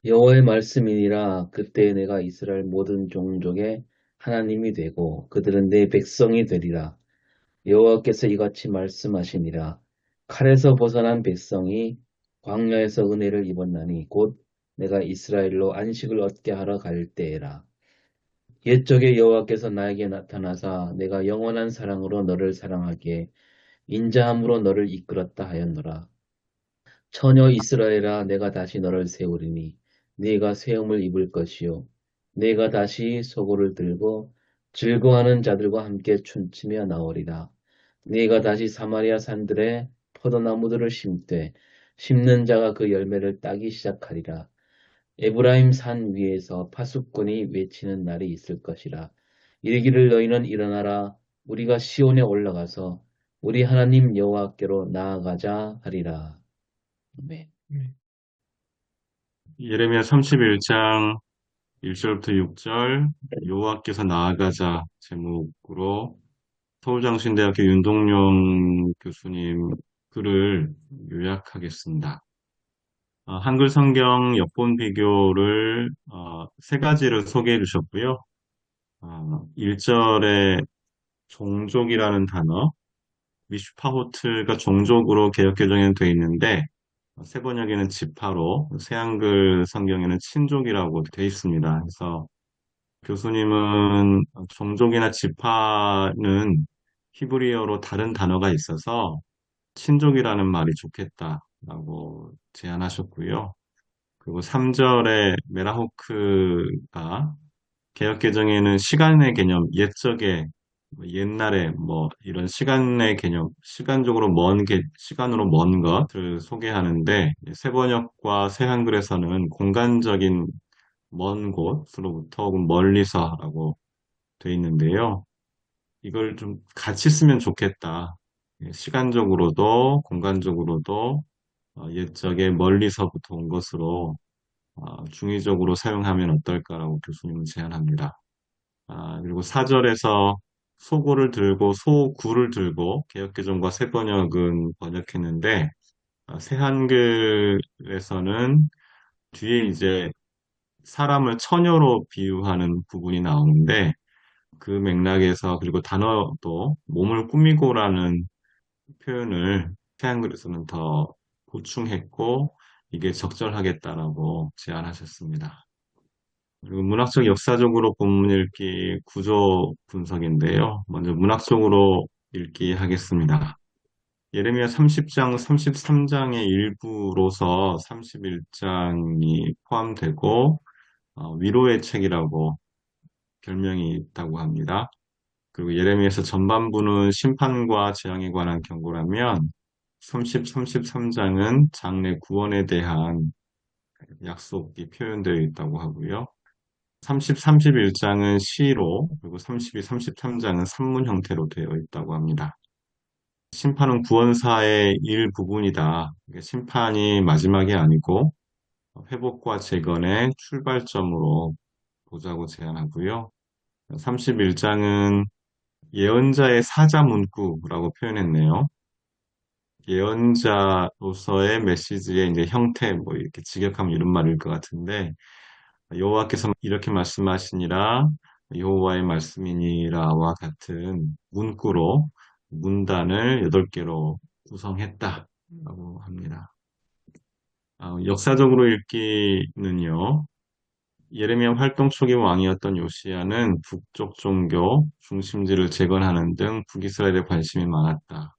여호와의 말씀이니라. 그때 내가 이스라엘 모든 종족의 하나님이 되고 그들은 내 백성이 되리라. 여호와께서 이같이 말씀하시니라. 칼에서 벗어난 백성이 광야에서 은혜를 입었나니 곧 내가 이스라엘로 안식을 얻게 하러 갈 때에라. 옛적에 여호와께서 나에게 나타나사 내가 영원한 사랑으로 너를 사랑하기에 인자함으로 너를 이끌었다 하였노라. 처녀 이스라엘아, 내가 다시 너를 세우리니 네가 세움을 입을 것이요 네가 다시 소고를 들고 즐거워하는 자들과 함께 춤추며 나오리라. 네가 다시 사마리아 산들에 포도나무들을 심되 심는 자가 그 열매를 따기 시작하리라. 에브라임 산 위에서 파수꾼이 외치는 날이 있을 것이라. 이르기를 너희는 일어나라. 우리가 시온에 올라가서 우리 하나님 여호와께로 나아가자 하리라. 아멘. 예레미야 31장 1절부터 6절 여호와께서 나아가자 제목으로 서울장신대학교 윤동용 교수님 글을 요약하겠습니다. 한글 성경 역본 비교를 세 가지를 소개해 주셨고요. 1절에 종족이라는 단어, 미슈파호트가 종족으로 개역개정에 되어 있는데 새 번역에는 지파로, 새 한글 성경에는 친족이라고 되어 있습니다. 그래서 교수님은 종족이나 지파는 히브리어로 다른 단어가 있어서 친족이라는 말이 좋겠다라고 제안하셨고요. 그리고 3절에 메라호크가 개역개정에는 시간의 개념, 옛적에 뭐 옛날에 뭐 이런 시간의 개념, 시간적으로 시간으로 먼 것을 소개하는데 새 번역과 새 한글에서는 공간적인 먼 곳으로부터 혹은 멀리서라고 돼 있는데요. 이걸 좀 같이 쓰면 좋겠다. 시간적으로도 공간적으로도 옛적에 멀리서부터 온 것으로 중의적으로 사용하면 어떨까라고 교수님은 제안합니다. 그리고 사절에서 소고를 들고 소구를 들고 개역개정과 새번역은 번역했는데 새한글에서는 뒤에 이제 사람을 처녀로 비유하는 부분이 나오는데 그 맥락에서 그리고 단어도 몸을 꾸미고라는 표현을 새한글에서는 더 보충했고 이게 적절하겠다라고 제안하셨습니다. 그리고 문학적 역사적으로 본문 읽기 구조 분석인데요. 먼저 문학적으로 읽기 하겠습니다. 예레미야 30장, 33장의 일부로서 31장이 포함되고 위로의 책이라고 별명이 있다고 합니다. 그리고 예레미야서 전반부는 심판과 재앙에 관한 경고라면 30, 33장은 장래 구원에 대한 약속이 표현되어 있다고 하고요. 30, 31장은 시로, 그리고 32, 33장은 산문 형태로 되어 있다고 합니다. 심판은 구원사의 일부분이다. 그러니까 심판이 마지막이 아니고 회복과 재건의 출발점으로 보자고 제안하고요. 31장은 예언자의 사자 문구라고 표현했네요. 예언자로서의 메시지의 이제 형태, 뭐 이렇게 직역하면 이런 말일 것 같은데, 여호와께서 이렇게 말씀하시니라 여호와의 말씀이니라와 같은 문구로 문단을 8개로 구성했다라고 합니다. 역사적으로 읽기는요. 예레미야 활동 초기 왕이었던 요시야는 북쪽 종교 중심지를 재건하는 등 북이스라엘에 관심이 많았다.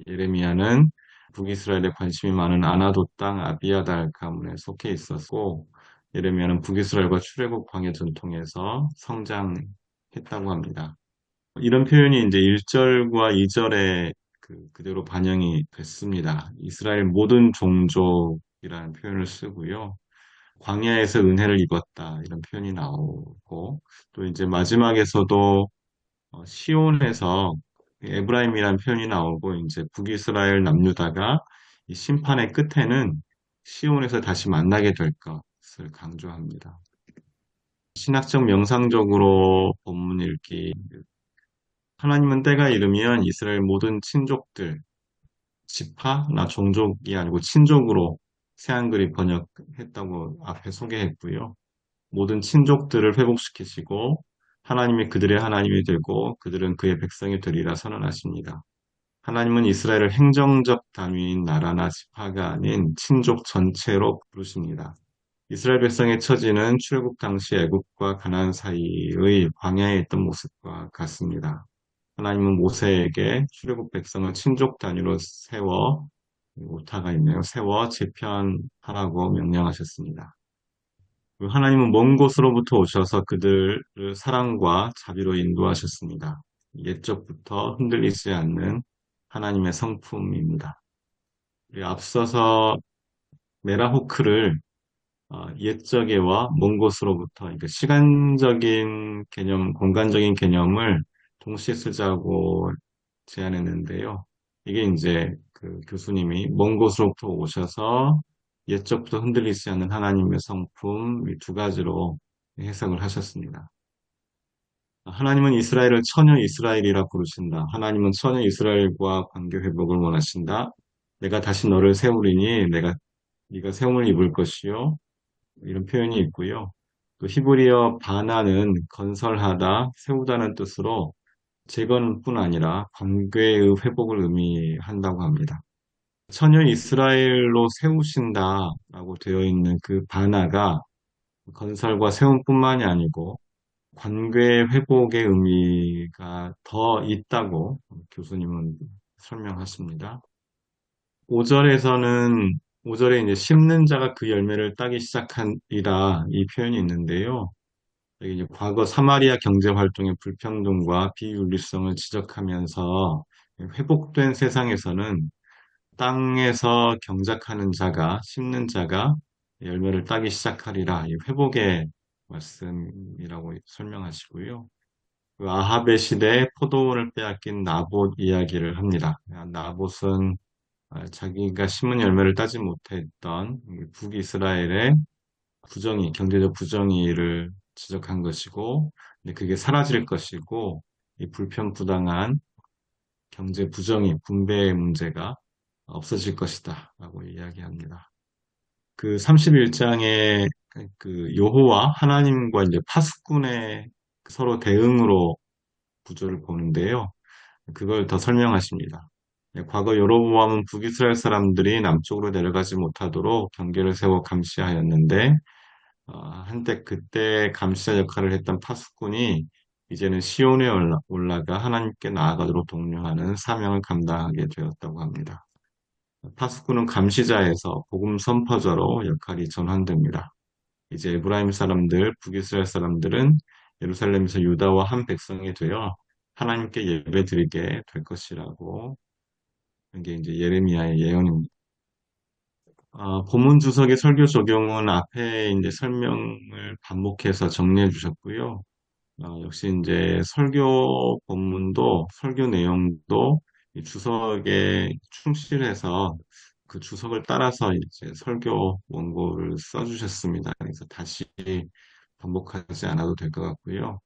예레미야는 북이스라엘에 관심이 많은 아나도 땅 아비아달 가문에 속해 있었고 예레미야는 북이스라엘과 출애굽 광야 전통에서 성장했다고 합니다. 이런 표현이 이제 1절과 2절에 그대로 반영이 됐습니다. 이스라엘 모든 종족이라는 표현을 쓰고요. 광야에서 은혜를 입었다 이런 표현이 나오고 또 이제 마지막에서도 시온에서 에브라임이라는 표현이 나오고 이제 북이스라엘 남유다가 이 심판의 끝에는 시온에서 다시 만나게 될 것을 강조합니다. 신학적 명상적으로 본문 읽기. 하나님은 때가 이르면 이스라엘 모든 친족들, 지파나 종족이 아니고 친족으로 새한글이 번역했다고 앞에 소개했고요. 모든 친족들을 회복시키시고 하나님이 그들의 하나님이 되고 그들은 그의 백성이 되리라 선언하십니다. 하나님은 이스라엘을 행정적 단위인 나라나 지파가 아닌 친족 전체로 부르십니다. 이스라엘 백성의 처지는 출애굽 당시 애굽과 가나안 사이의 광야에 있던 모습과 같습니다. 하나님은 모세에게 출애굽 백성을 친족 단위로 세워 오타가 있네요. 세워 재편하라고 명령하셨습니다. 하나님은 먼 곳으로부터 오셔서 그들을 사랑과 자비로 인도하셨습니다. 옛적부터 흔들리지 않는 하나님의 성품입니다. 앞서서 메라호크를 옛적에와 먼 곳으로부터 그러니까 시간적인 개념, 공간적인 개념을 동시에 쓰자고 제안했는데요. 이게 이제 그 교수님이 먼 곳으로부터 오셔서 옛적부터 흔들리지 않는 하나님의 성품 이 두 가지로 해석을 하셨습니다. 하나님은 이스라엘을 처녀 이스라엘이라 부르신다. 하나님은 처녀 이스라엘과 관계 회복을 원하신다. 내가 다시 너를 세우리니 네가 세움을 입을 것이요. 이런 표현이 있고요. 또 히브리어 바나는 건설하다, 세우다는 뜻으로 재건뿐 아니라 관계의 회복을 의미한다고 합니다. 처녀 이스라엘로 세우신다라고 되어 있는 그 바나가 건설과 세움뿐만이 아니고 관계 회복의 의미가 더 있다고 교수님은 설명하십니다. 5절에서는 5절에 이제 심는 자가 그 열매를 따기 시작하리라 이 표현이 있는데요. 여기 이제 과거 사마리아 경제 활동의 불평등과 비윤리성을 지적하면서 회복된 세상에서는 땅에서 경작하는 자가 심는 자가 열매를 따기 시작하리라 이 회복의 말씀이라고 설명하시고요. 그 아합의 시대에 포도원을 빼앗긴 나봇 이야기를 합니다. 나봇은 자기가 심은 열매를 따지 못했던 북이스라엘의 경제적 부정의를 지적한 것이고, 근데 그게 사라질 것이고, 이 불편부당한 경제 부정의, 분배의 문제가 없어질 것이다. 라고 이야기합니다. 그 31장에 그 여호와 하나님과 이제 파수꾼의 서로 대응으로 구조를 보는데요. 그걸 더 설명하십니다. 과거 여로보암은 북이스라엘 사람들이 남쪽으로 내려가지 못하도록 경계를 세워 감시하였는데 한때 그때 감시자 역할을 했던 파수꾼이 이제는 시온에 올라가 하나님께 나아가도록 독려하는 사명을 감당하게 되었다고 합니다. 파수꾼은 감시자에서 복음 선포자로 역할이 전환됩니다. 이제 에브라임 사람들, 북이스라엘 사람들은 예루살렘에서 유다와 한 백성이 되어 하나님께 예배드리게 될 것이라고 이게 이제 예레미야의 예언입니다. 본문 주석의 설교 적용은 앞에 이제 설명을 반복해서 정리해 주셨고요. 역시 이제 설교 본문도 설교 내용도 이 주석에 충실해서 그 주석을 따라서 이제 설교 원고를 써주셨습니다. 그래서 다시 반복하지 않아도 될 것 같고요.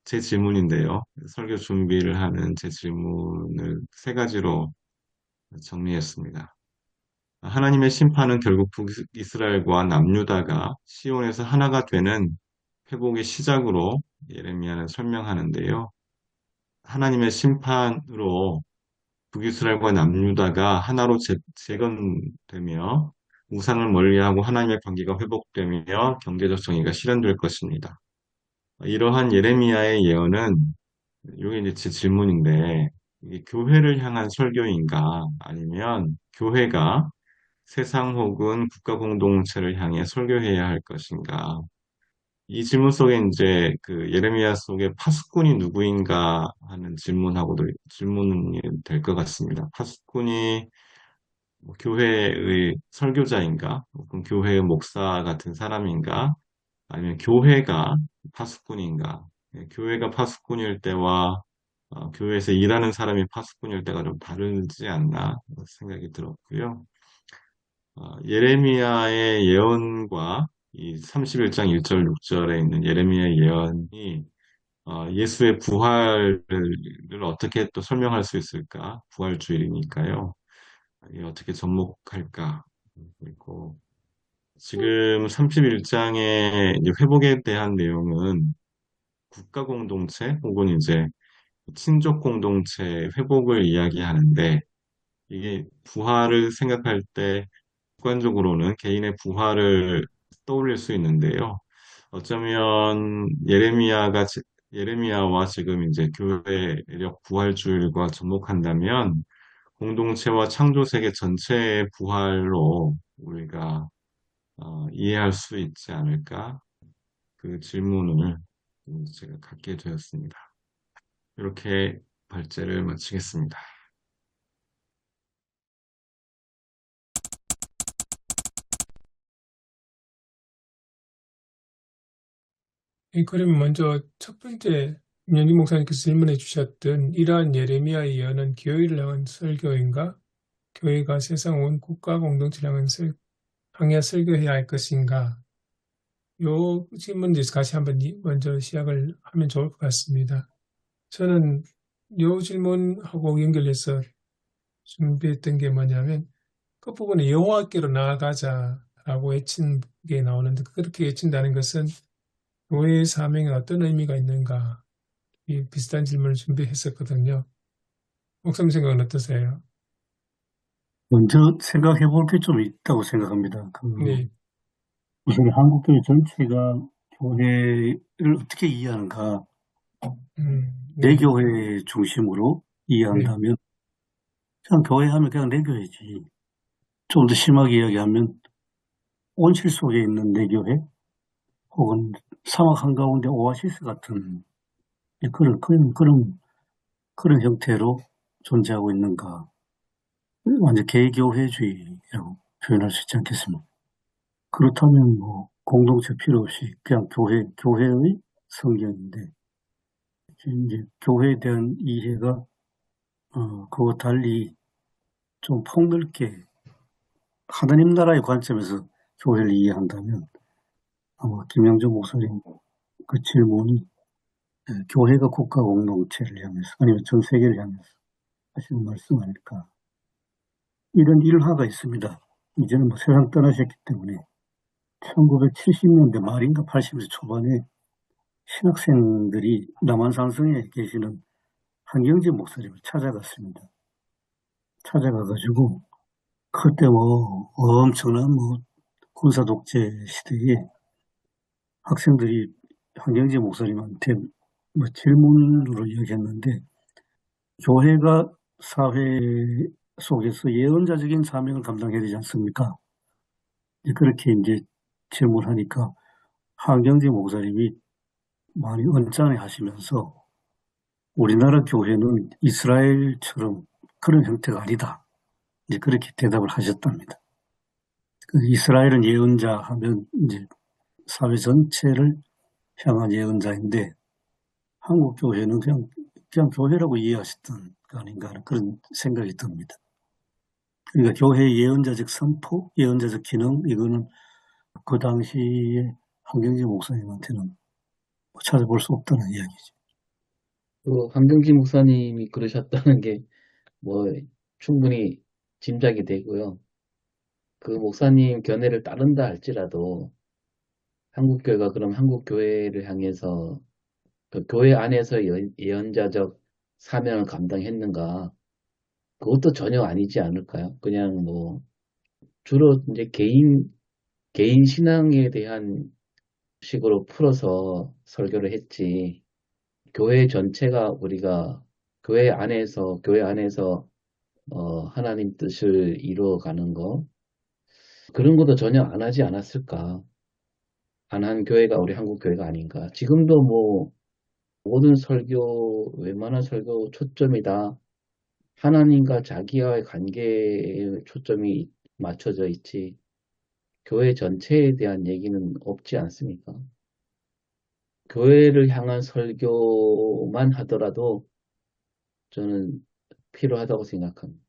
제 질문인데요. 설교 준비를 하는 제 질문을 세 가지로 정리했습니다. 하나님의 심판은 결국 북이스라엘과 남유다가 시온에서 하나가 되는 회복의 시작으로 예레미야는 설명하는데요. 하나님의 심판으로 북이스라엘과 남유다가 하나로 재건되며 우상을 멀리하고 하나님의 관계가 회복되며 경제적 정의가 실현될 것입니다. 이러한 예레미야의 예언은 이게 이제 제 질문인데 이게 교회를 향한 설교인가 아니면 교회가 세상 혹은 국가 공동체를 향해 설교해야 할 것인가? 이 질문 속에 이제 그 예레미야 속에 파수꾼이 누구인가 하는 질문하고도 질문이 될 것 같습니다. 파수꾼이 뭐 교회의 설교자인가? 혹은 교회의 목사 같은 사람인가? 아니면 교회가 파수꾼인가? 교회가 파수꾼일 때와 교회에서 일하는 사람이 파수꾼일 때가 좀 다르지 않나 생각이 들었고요. 예레미야의 예언과 이 31장 1절 6절에 있는 예레미야의 예언이 예수의 부활을 어떻게 또 설명할 수 있을까? 부활주일이니까요. 이게 어떻게 접목할까? 있고, 지금 31장의 회복에 대한 내용은 국가 공동체 혹은 이제 친족 공동체 회복을 이야기하는데, 이게 부활을 생각할 때 객관적으로는 개인의 부활을 떠올릴 수 있는데요. 어쩌면 예레미야와 지금 이제 교회력 부활주일과 접목한다면 공동체와 창조 세계 전체의 부활로 우리가 이해할 수 있지 않을까? 그 질문을 제가 갖게 되었습니다. 이렇게 발제를 마치겠습니다. 그러면 먼저 첫 번째 김영기 목사님께서 질문해 주셨던 이러한 예레미야의 예언은 교회를 향한 설교인가? 교회가 세상 온 국가 공동체를 향해 설교해야 할 것인가? 요 질문 에서 같이 한번 먼저 시작을 하면 좋을 것 같습니다. 저는 요 질문하고 연결해서 준비했던 게 뭐냐면 끝부분에 여호와께로 나아가자라고 외친 게 나오는데 그렇게 외친다는 것은 교회의 사명에 어떤 의미가 있는가? 이 비슷한 질문을 준비했었거든요. 목사님 생각은 어떠세요? 먼저 생각해 볼 게 좀 있다고 생각합니다. 네, 우선 한국교회 전체가 교회를 어떻게 이해하는가, 내 네, 교회 중심으로 네, 이해한다면, 그냥 교회 하면 그냥 내 교회지. 좀 더 심하게 이야기하면, 온실 속에 있는 내 교회, 혹은 사막 한가운데 오아시스 같은 그런 형태로 존재하고 있는가. 완전 개교회주의라고 표현할 수 있지 않겠습니까? 그렇다면 뭐 공동체 필요 없이 그냥 교회의 성경인데 이제 교회에 대한 이해가 그와 달리 좀 폭넓게 하나님 나라의 관점에서 교회를 이해한다면 아마 김영준 목사님 그 질문이 교회가 국가 공동체를 향해서 아니면 전 세계를 향해서 하시는 말씀 아닐까. 이런 일화가 있습니다. 이제는 뭐 세상 떠나셨기 때문에 1970년대 말인가 80년대 초반에 신학생들이 남한산성에 계시는 한경진 목사님을 찾아갔습니다. 찾아가가지고 그때 뭐 엄청난 뭐 군사 독재 시대에 학생들이 한경진 목사님한테 뭐 질문으로 이야기했는데 교회가 사회 속에서 예언자적인 사명을 감당해야 되지 않습니까? 그렇게 이제 질문하니까 한경진 목사님이 많이 언짢아 하시면서 우리나라 교회는 이스라엘처럼 그런 형태가 아니다. 이제 그렇게 대답을 하셨답니다. 이스라엘은 예언자 하면 이제 사회 전체를 향한 예언자인데 한국 교회는 그냥 교회라고 이해하셨던 거 아닌가 하는 그런 생각이 듭니다. 그러니까 교회의 예언자적 선포, 예언자적 기능 이거는 그 당시에 한경재 목사님한테는 찾아볼 수 없다는 이야기죠. 그 한경지 목사님이 그러셨다는 게 뭐 충분히 짐작이 되고요. 그 목사님 견해를 따른다 할지라도 한국교회가 그럼 한국교회를 향해서 그 교회 안에서 예언자적 사명을 감당했는가? 그것도 전혀 아니지 않을까요? 그냥 뭐 주로 이제 개인 신앙에 대한 식으로 풀어서 설교를 했지. 교회 전체가 우리가 교회 안에서 하나님 뜻을 이루어가는 거 그런 것도 전혀 안 하지 않았을까? 안 한 교회가 우리 한국 교회가 아닌가? 지금도 뭐 모든 설교, 웬만한 설교 초점이 다 하나님과 자기와의 관계에 초점이 맞춰져 있지. 교회 전체에 대한 얘기는 없지 않습니까? 교회를 향한 설교만 하더라도 저는 필요하다고 생각합니다.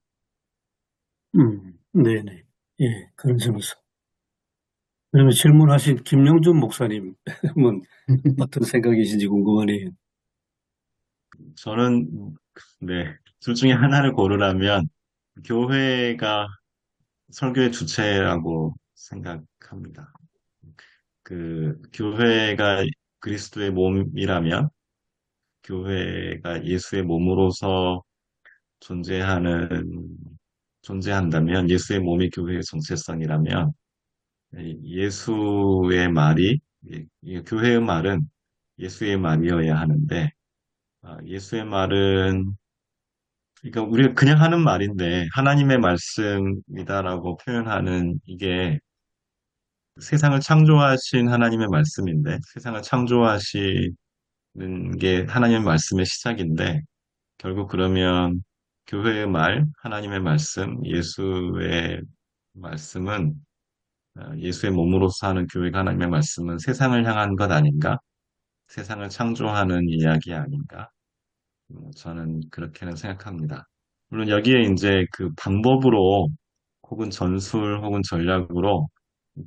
네네. 예, 그런 점에서. 그러면 질문하신 김영준 목사님은 어떤 생각이신지 궁금하네요. 저는, 네, 둘 중에 하나를 고르라면, 교회가 설교의 주체라고 생각합니다. 교회가 그리스도의 몸이라면, 교회가 예수의 몸으로서 존재하는, 존재한다면, 예수의 몸이 교회의 정체성이라면, 예수의 말이, 이 교회의 말은 예수의 말이어야 하는데, 예수의 말은, 그러니까 우리가 그냥 하는 말인데, 하나님의 말씀이다라고 표현하는 이게 세상을 창조하신 하나님의 말씀인데, 세상을 창조하시는 게 하나님의 말씀의 시작인데, 결국 그러면 교회의 말, 하나님의 말씀, 예수의 말씀은, 예수의 몸으로서 하는 교회가 하나님의 말씀은 세상을 향한 것 아닌가? 세상을 창조하는 이야기 아닌가? 저는 그렇게는 생각합니다. 물론 여기에 이제 그 방법으로 혹은 전술 혹은 전략으로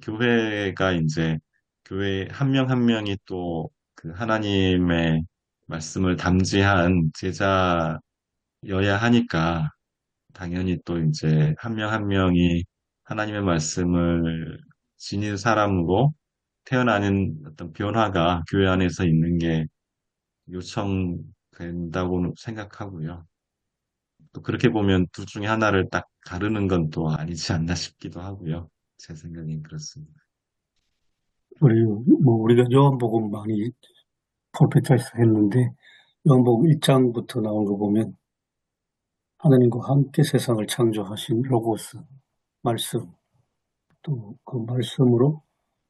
교회가 이제 교회 한 명 한 명이 또 그 하나님의 말씀을 담지한 제자여야 하니까 당연히 또 이제 한 명 한 명이 하나님의 말씀을 지닌 사람으로 태어나는 어떤 변화가 교회 안에서 있는 게 요청된다고 생각하고요. 또 그렇게 보면 둘 중에 하나를 딱 가르는 건 또 아니지 않나 싶기도 하고요. 제 생각엔 그렇습니다. 우리가 요한복음 많이 폴페타에서 했는데, 요한복음 1장부터 나온 거 보면, 하나님과 함께 세상을 창조하신 로고스, 말씀, 또 그 말씀으로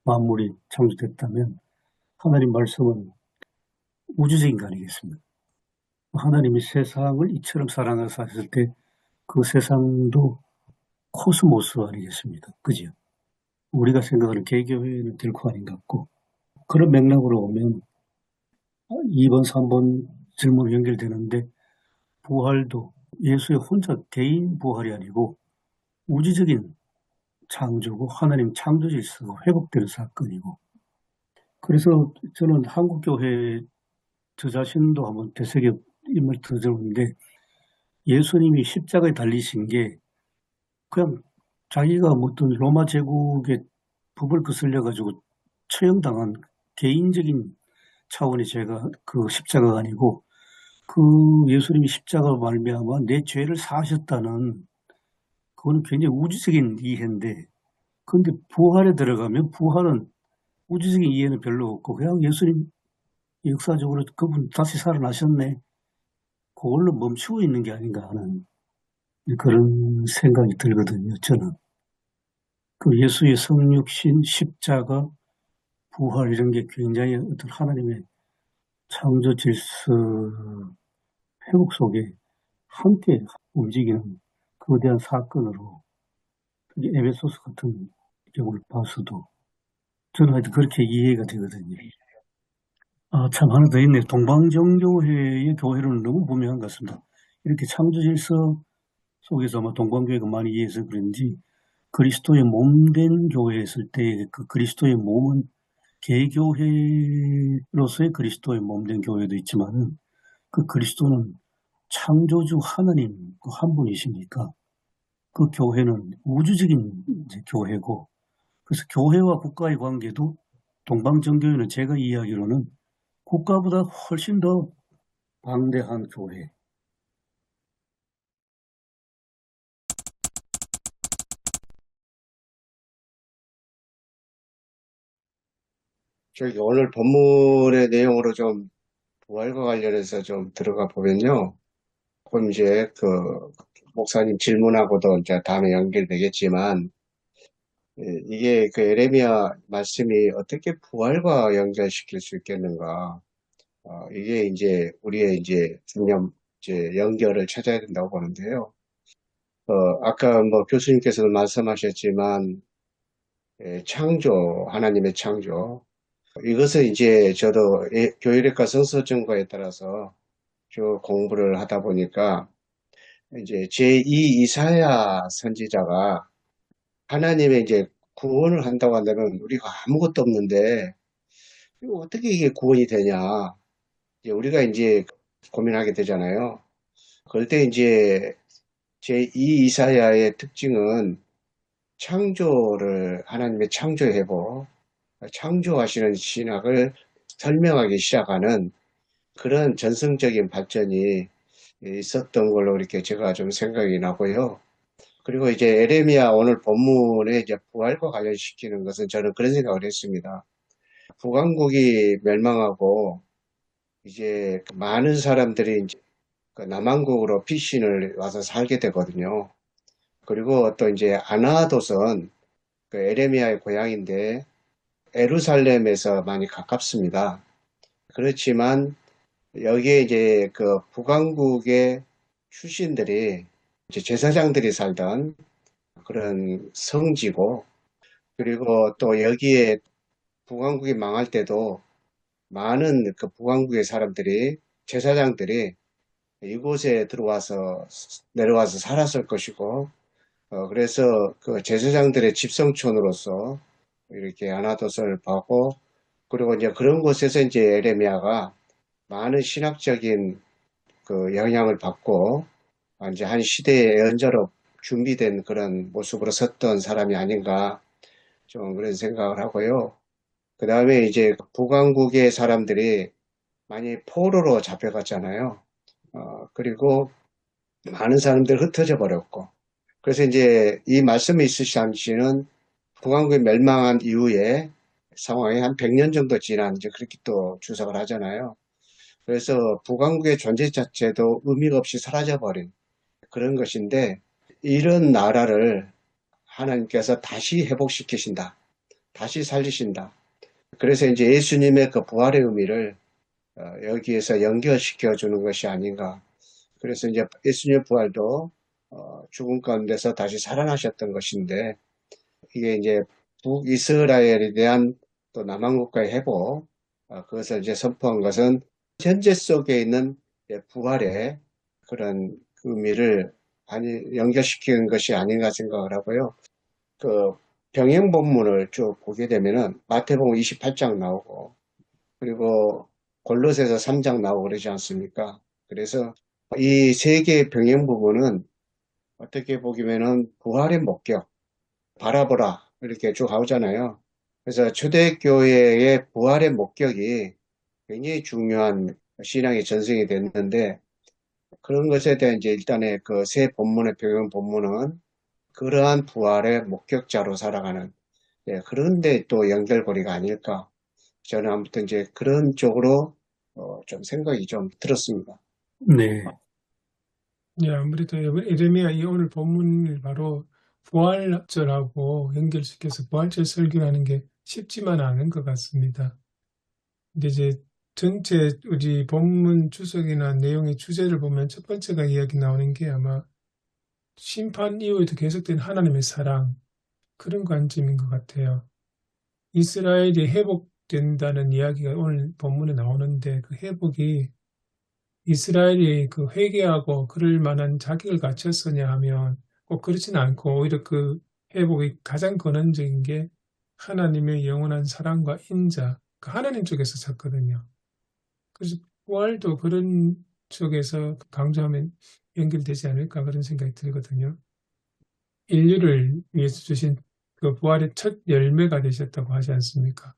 만물이 창조됐다면, 하나님 말씀은 우주적인 거 아니겠습니까? 하나님이 세상을 이처럼 사랑하사 하셨을 때, 그 세상도 코스모스 아니겠습니까? 그죠? 우리가 생각하는 개교회는 결코 아닌 것 같고, 그런 맥락으로 오면 2번, 3번 질문 연결되는데, 부활도 예수의 혼자 개인 부활이 아니고 우주적인 창조고 하나님 창조 질서가 회복되는 사건이고, 그래서 저는 한국교회 저 자신도 한번 되새겨 인물 들어보는데, 예수님이 십자가에 달리신 게 그냥 자기가 어떤 로마 제국의 법을 거슬려 가지고 처형당한 개인적인 차원의 죄가 그 십자가가 아니고, 그 예수님이 십자가로 말미암아 내 죄를 사하셨다는, 그거는 굉장히 우주적인 이해인데, 그런데 부활에 들어가면 부활은 우주적인 이해는 별로 없고 그냥 예수님 역사적으로 그분 다시 살아나셨네, 그걸로 멈추고 있는 게 아닌가 하는 그런 생각이 들거든요. 저는 그 예수의 성육신, 십자가, 부활 이런 게 굉장히 어떤 하나님의 창조 질서 회복 속에 함께 움직이는 거대한 사건으로, 특히 에베소서 같은 경우를 봐서도 저는 하여튼 그렇게 이해가 되거든요. 참 하나 더 있네요. 동방정교회의 교회를 너무 분명한 것 같습니다. 이렇게 창조 질서 속에서 아마 동방교회가 많이 이해해서 그런지, 그리스도의 몸된 교회였을 때 그 그리스도의 몸은 개교회로서의 그리스도의 몸된 교회도 있지만은, 그 그리스도는 창조주 하나님 그 한 분이시니까 그 교회는 우주적인 이제 교회고, 그래서 교회와 국가의 관계도 동방정교회는 제가 이해하기로는 국가보다 훨씬 더 방대한 교회. 저기 오늘 본문의 내용으로 좀 부활과 관련해서 좀 들어가 보면요. 그럼 이제 그 목사님 질문하고도 이제 다음에 연결되겠지만, 이게 그 에레미야 말씀이 어떻게 부활과 연결시킬 수 있겠는가? 이게 이제 우리의 이제 중요한 이제 연결을 찾아야 된다고 보는데요. 아까 뭐 교수님께서도 말씀하셨지만, 창조, 하나님의 창조. 이것은 이제 저도 교회력과 성서정거에 따라서 쭉 공부를 하다 보니까 이제 제2 이사야 선지자가 하나님의 이제 구원을 한다고 한다면 우리가 아무것도 없는데 이거 어떻게 이게 구원이 되냐. 이제 우리가 이제 고민하게 되잖아요. 그럴 때 이제 제2 이사야의 특징은 하나님의 창조회복, 창조하시는 신학을 설명하기 시작하는 그런 전승적인 발전이 있었던 걸로 이렇게 제가 좀 생각이 나고요. 그리고 이제 에레미야 오늘 본문에 이제 부활과 관련시키는 것은 저는 그런 생각을 했습니다. 북왕국이 멸망하고 이제 많은 사람들이 이제 그 남왕국으로 피신을 와서 살게 되거든요. 그리고 또 이제 아나도선 그 에레미야의 고향인데 에루살렘에서 많이 가깝습니다. 그렇지만 여기에 이제 그 북왕국의 출신들이 이제 제사장들이 살던 그런 성지고, 그리고 또 여기에 북왕국이 망할 때도 많은 그 북왕국의 사람들이, 제사장들이 이곳에 내려와서 살았을 것이고, 그래서 그 제사장들의 집성촌으로서 이렇게 아나도선을 파고, 그리고 이제 그런 곳에서 이제 에레미야가 많은 신학적인 그 영향을 받고, 이제 한 시대의 예언자로 준비된 그런 모습으로 섰던 사람이 아닌가, 좀 그런 생각을 하고요. 그 다음에 이제 북왕국의 사람들이 많이 포로로 잡혀갔잖아요. 그리고 많은 사람들이 흩어져 버렸고. 그래서 이제 이 말씀이 있으신 당시는 북왕국이 멸망한 이후에 상황이 한 100년 정도 지난 이제 그렇게 또 주석을 하잖아요. 그래서 북왕국의 존재 자체도 의미가 없이 사라져버린 그런 것인데, 이런 나라를 하나님께서 다시 회복시키신다. 다시 살리신다. 그래서 이제 예수님의 그 부활의 의미를 여기에서 연결시켜 주는 것이 아닌가. 그래서 이제 예수님의 부활도 죽음 가운데서 다시 살아나셨던 것인데, 이게 이제 북이스라엘에 대한 또 남한국가의 회복, 그것을 이제 선포한 것은 현재 속에 있는 부활의 그런 의미를 연결시키는 것이 아닌가 생각을 하고요. 그 병행 본문을 쭉 보게 되면은 마태복음 28장 나오고, 그리고 골로새서 3장 나오고 그러지 않습니까? 그래서 이 세 개의 병행 부분은 어떻게 보기면은 부활의 목격, 바라보라 이렇게 쭉 나오잖아요. 그래서 초대교회의 부활의 목격이 굉장히 중요한 신앙의 전승이 됐는데, 그런 것에 대한 이제 일단의 그 세 본문의 병행 본문은 그러한 부활의 목격자로 살아가는, 그런데 또 연결고리가 아닐까. 저는 아무튼 이제 그런 쪽으로 좀 생각이 좀 들었습니다. 네. 예, 아무래도 에레미야 이 오늘 본문을 바로 부활절하고 연결시켜서 부활절 설교하는 게 쉽지만 않은 것 같습니다. 근데 이제 전체 우리 본문 주석이나 내용의 주제를 보면 첫 번째가 이야기 나오는 게 아마 심판 이후에도 계속된 하나님의 사랑, 그런 관점인 것 같아요. 이스라엘이 회복된다는 이야기가 오늘 본문에 나오는데, 그 회복이 이스라엘이 그 회개하고 그럴 만한 자격을 갖췄으냐 하면 꼭 그렇지는 않고, 오히려 그 회복의 가장 근원적인 게 하나님의 영원한 사랑과 인자, 그 하나님 쪽에서 찾거든요. 그래서 부활도 그런 쪽에서 강조하면 연결되지 않을까, 그런 생각이 들거든요. 인류를 위해서 주신 그 부활의 첫 열매가 되셨다고 하지 않습니까?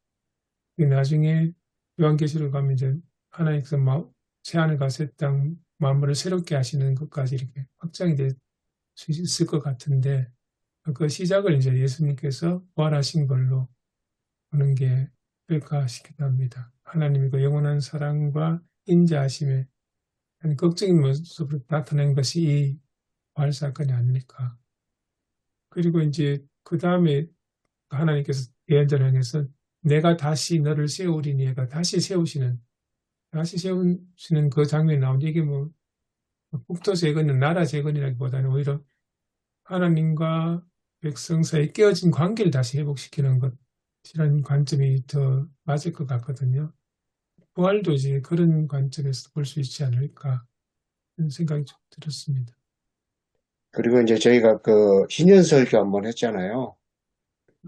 나중에 요한계시록 가면 이제 하나님께서 새하늘과 새 땅 만물을 새롭게 하시는 것까지 이렇게 확장이 될 수 있을 것 같은데, 그 시작을 이제 예수님께서 부활하신 걸로 보는 게 그럴까 싶기도 합니다. 하나님의 그 영원한 사랑과 인자하심에 극적인 모습으로 나타낸 것이 이 부활 사건이 아닐까. 그리고 이제 그 다음에 하나님께서 예언자를 향해서 내가 다시 너를 세우리니, 얘가 다시 세우시는 그 장면이 나오는데, 이게 뭐 국토 재건은 나라 재건이라기보다는 오히려 하나님과 백성 사이 깨어진 관계를 다시 회복시키는 것이라는 관점이 더 맞을 것 같거든요. 부활도 이제 그런 관점에서 볼 수 있지 않을까, 그런 생각이 좀 들었습니다. 그리고 이제 저희가 그 희년설교 한번 했잖아요.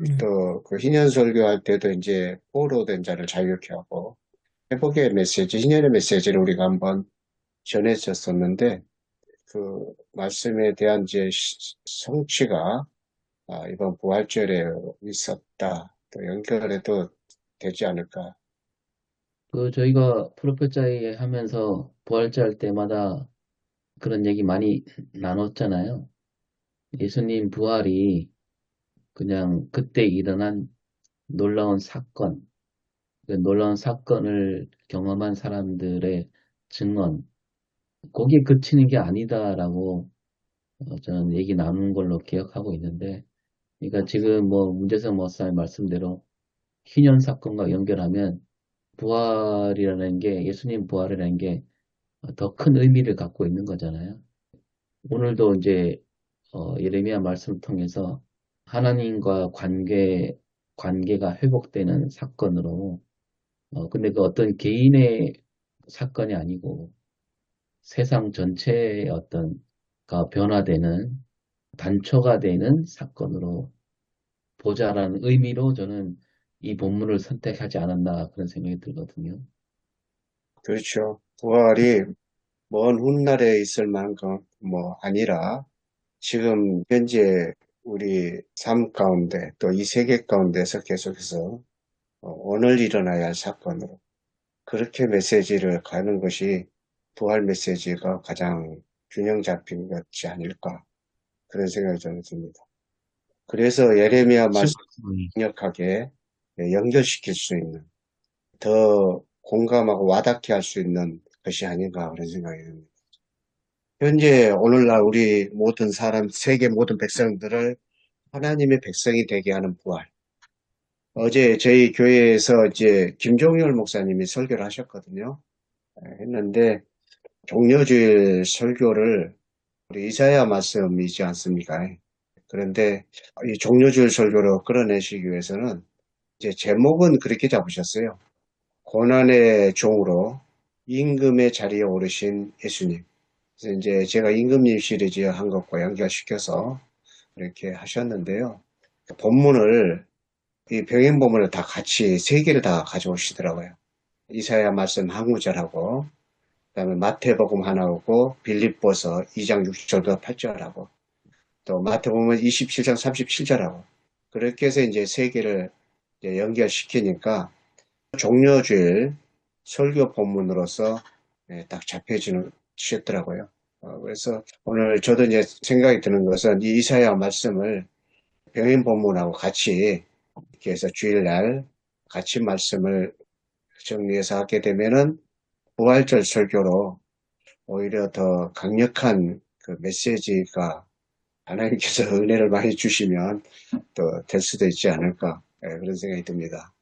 예. 또 그 희년설교 할 때도 이제 포로된 자를 자유케 하고 회복의 메시지, 희년의 메시지를 우리가 한번 전해졌었는데, 그 말씀에 대한 이제 성취가 이번 부활절에 있었다. 또 연결해도 되지 않을까. 저희가 프로페자에 하면서 부활절 할 때마다 그런 얘기 많이 나눴잖아요. 예수님 부활이 그냥 그때 일어난 놀라운 사건, 그 놀라운 사건을 경험한 사람들의 증언, 거기에 그치는 게 아니다라고 저는 얘기 나눈 걸로 기억하고 있는데, 그러니까 지금 뭐 문재성 목사님 말씀대로 희년 사건과 연결하면 부활이라는 게, 예수님 부활이라는 게 더 큰 의미를 갖고 있는 거잖아요. 오늘도 이제 예레미야 말씀을 통해서 하나님과 관계가 회복되는 사건으로, 근데 그 어떤 개인의 사건이 아니고 세상 전체의 가 변화되는, 단초가 되는 사건으로 보자라는 의미로 저는 이 본문을 선택하지 않았나 그런 생각이 들거든요. 그렇죠. 부활이 먼 훗날에 있을 만큼 뭐 아니라 지금 현재 우리 삶 가운데 또 이 세계 가운데서 계속해서 오늘 일어나야 할 사건으로 그렇게 메시지를 가는 것이 부활 메시지가 가장 균형 잡힌 것이 아닐까 그런 생각이 저는 듭니다. 그래서 예레미야 말씀 강력하게 연결시킬 수 있는 더 공감하고 와닿게 할 수 있는 것이 아닌가 그런 생각이 듭니다. 현재 오늘날 우리 모든 사람, 세계 모든 백성들을 하나님의 백성이 되게 하는 부활. 어제 저희 교회에서 이제 김종열 목사님이 설교를 하셨거든요. 했는데 종려주일 설교를 우리 이사야 말씀이지 않습니까? 그런데 이 종려주일 설교로 끌어내시기 위해서는 이제 제목은 그렇게 잡으셨어요. 고난의 종으로 임금의 자리에 오르신 예수님. 그래서 이제 제가 임금님 시리즈 한 것과 연결시켜서 이렇게 하셨는데요. 본문을 이 병행 본문을 다 같이 세 개를 다 가져오시더라고요. 이사야 말씀 한 구절하고 그다음에 마태복음 하나하고 빌립보서 2장 6절부터 8절하고 또 마태복음 27장 37절하고 그렇게 해서 이제 세 개를 이제 연결시키니까 종려주일 설교 본문으로서 딱 잡혀지셨더라고요. 그래서 오늘 저도 이제 생각이 드는 것은 이 이사야 말씀을 병행 본문하고 같이 이렇게 해서 주일날 같이 말씀을 정리해서 하게 되면은 부활절 설교로 오히려 더 강력한 그 메시지가 하나님께서 은혜를 많이 주시면 또 될 수도 있지 않을까 그런 생각이 듭니다.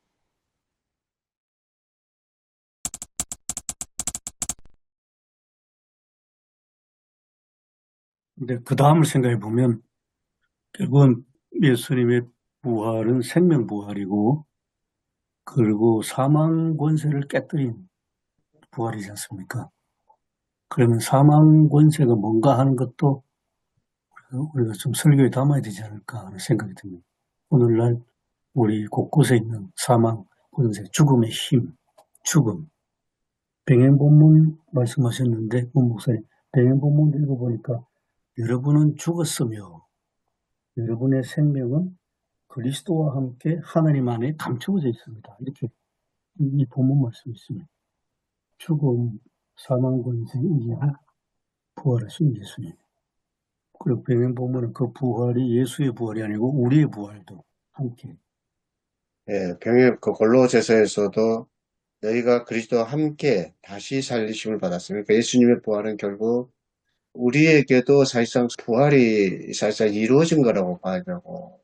근데 그 다음을 생각해 보면 결국은 예수님의 부활은 생명 부활이고 그리고 사망 권세를 깨뜨린 부활이지 않습니까? 그러면 사망 권세가 뭔가 하는 것도 우리가 좀 설교에 담아야 되지 않을까 하는 생각이 듭니다. 오늘날 우리 곳곳에 있는 사망 권세, 죽음의 힘, 죽음. 병행본문 말씀하셨는데 문 목사님, 병행본문 읽어보니까 여러분은 죽었으며 여러분의 생명은 그리스도와 함께 하나님 안에 감추어져 있습니다. 이렇게 이 본문 말씀이 있습니다. 죽음, 사망 권세 이기한 부활하신 예수님. 그리고 병행본문은 그 부활이 예수의 부활이 아니고 우리의 부활도 함께. 병행 그 골로새서에서도 너희가 그리스도와 함께 다시 살리심을 받았습니다. 그러니까 예수님의 부활은 결국 우리에게도 사실상 부활이 사실상 이루어진 거라고 봐야 되고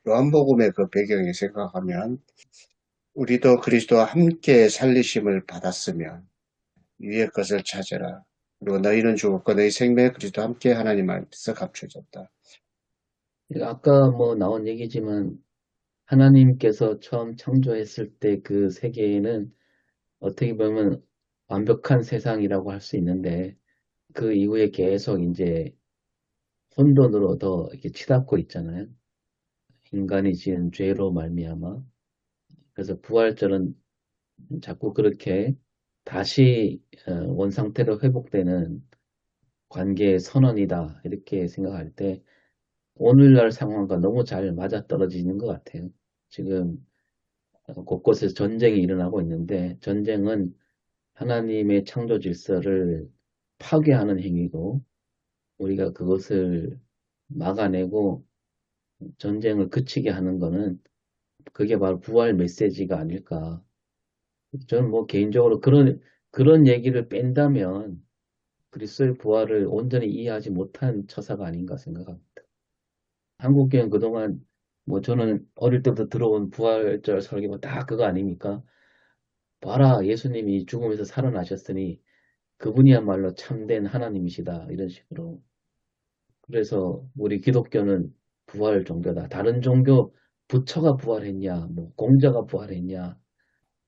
요한복음의 그 배경에 생각하면 우리도 그리스도와 함께 살리심을 받았으면 위의 것을 찾으라. 그리고 너희는 죽었고 너희 생명이 그리스도와 함께 하나님 앞에서 감춰졌다. 아까 뭐 나온 얘기지만 하나님께서 처음 창조했을 때 그 세계에는 어떻게 보면 완벽한 세상이라고 할 수 있는데 그 이후에 계속 이제 혼돈으로 더 이렇게 치닫고 있잖아요. 인간이 지은 죄로 말미암아. 그래서 부활절은 자꾸 그렇게 다시 원상태로 회복되는 관계의 선언이다. 이렇게 생각할 때 오늘날 상황과 너무 잘 맞아떨어지는 것 같아요. 지금 곳곳에서 전쟁이 일어나고 있는데 전쟁은 하나님의 창조 질서를 파괴하는 행위고 우리가 그것을 막아내고 전쟁을 그치게 하는 거는 그게 바로 부활 메시지가 아닐까. 저는 뭐 개인적으로 그런 얘기를 뺀다면 그리스도의 부활을 온전히 이해하지 못한 처사가 아닌가 생각합니다. 한국교회는 그동안 뭐 저는 어릴 때부터 들어온 부활절 설교가 다 그거 아닙니까? 봐라, 예수님이 죽음에서 살아나셨으니 그분이야말로 참된 하나님이시다. 이런 식으로. 그래서 우리 기독교는 부활 종교다. 다른 종교 부처가 부활했냐, 뭐 공자가 부활했냐,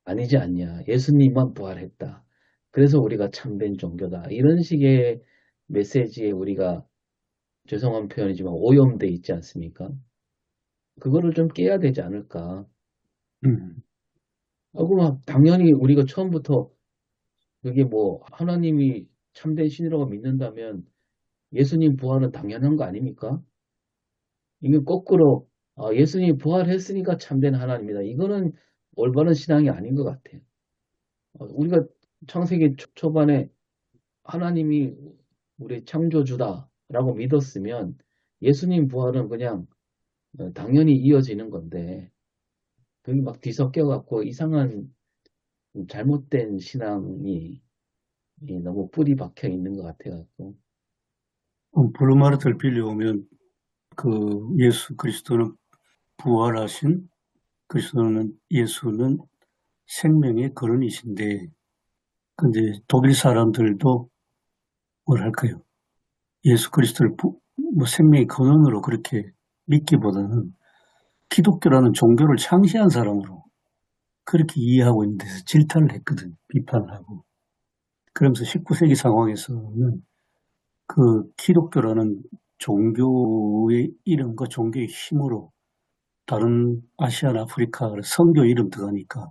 아니지 않냐. 예수님만 부활했다. 그래서 우리가 참된 종교다. 이런 식의 메시지에 우리가 죄송한 표현이지만 오염돼 있지 않습니까? 그거를 좀 깨야 되지 않을까. 음, 그럼 당연히 우리가 처음부터 그게 뭐 하나님이 참된 신이라고 믿는다면 예수님 부활은 당연한 거 아닙니까? 이게 거꾸로 예수님이 부활했으니까 참된 하나님이다. 이거는 올바른 신앙이 아닌 것 같아요. 우리가 창세기 초반에 하나님이 우리 창조주다라고 믿었으면 예수님 부활은 그냥 당연히 이어지는 건데 그게 막 뒤섞여 갖고 이상한 잘못된 신앙이 너무 뿌리 박혀 있는 것 같아갖고. 부르마르트를 빌려오면 그 예수 그리스도는 부활하신 그리스도는 예수는 생명의 근원이신데, 근데 독일 사람들도 뭐랄까요? 예수 그리스도를 뭐 생명의 근원으로 그렇게 믿기보다는 기독교라는 종교를 창시한 사람으로 그렇게 이해하고 있는 데서 질타를 했거든, 비판을 하고. 그러면서 19세기 상황에서는 그 기독교라는 종교의 이름과 종교의 힘으로 다른 아시아나 아프리카 선교 이름 들어가니까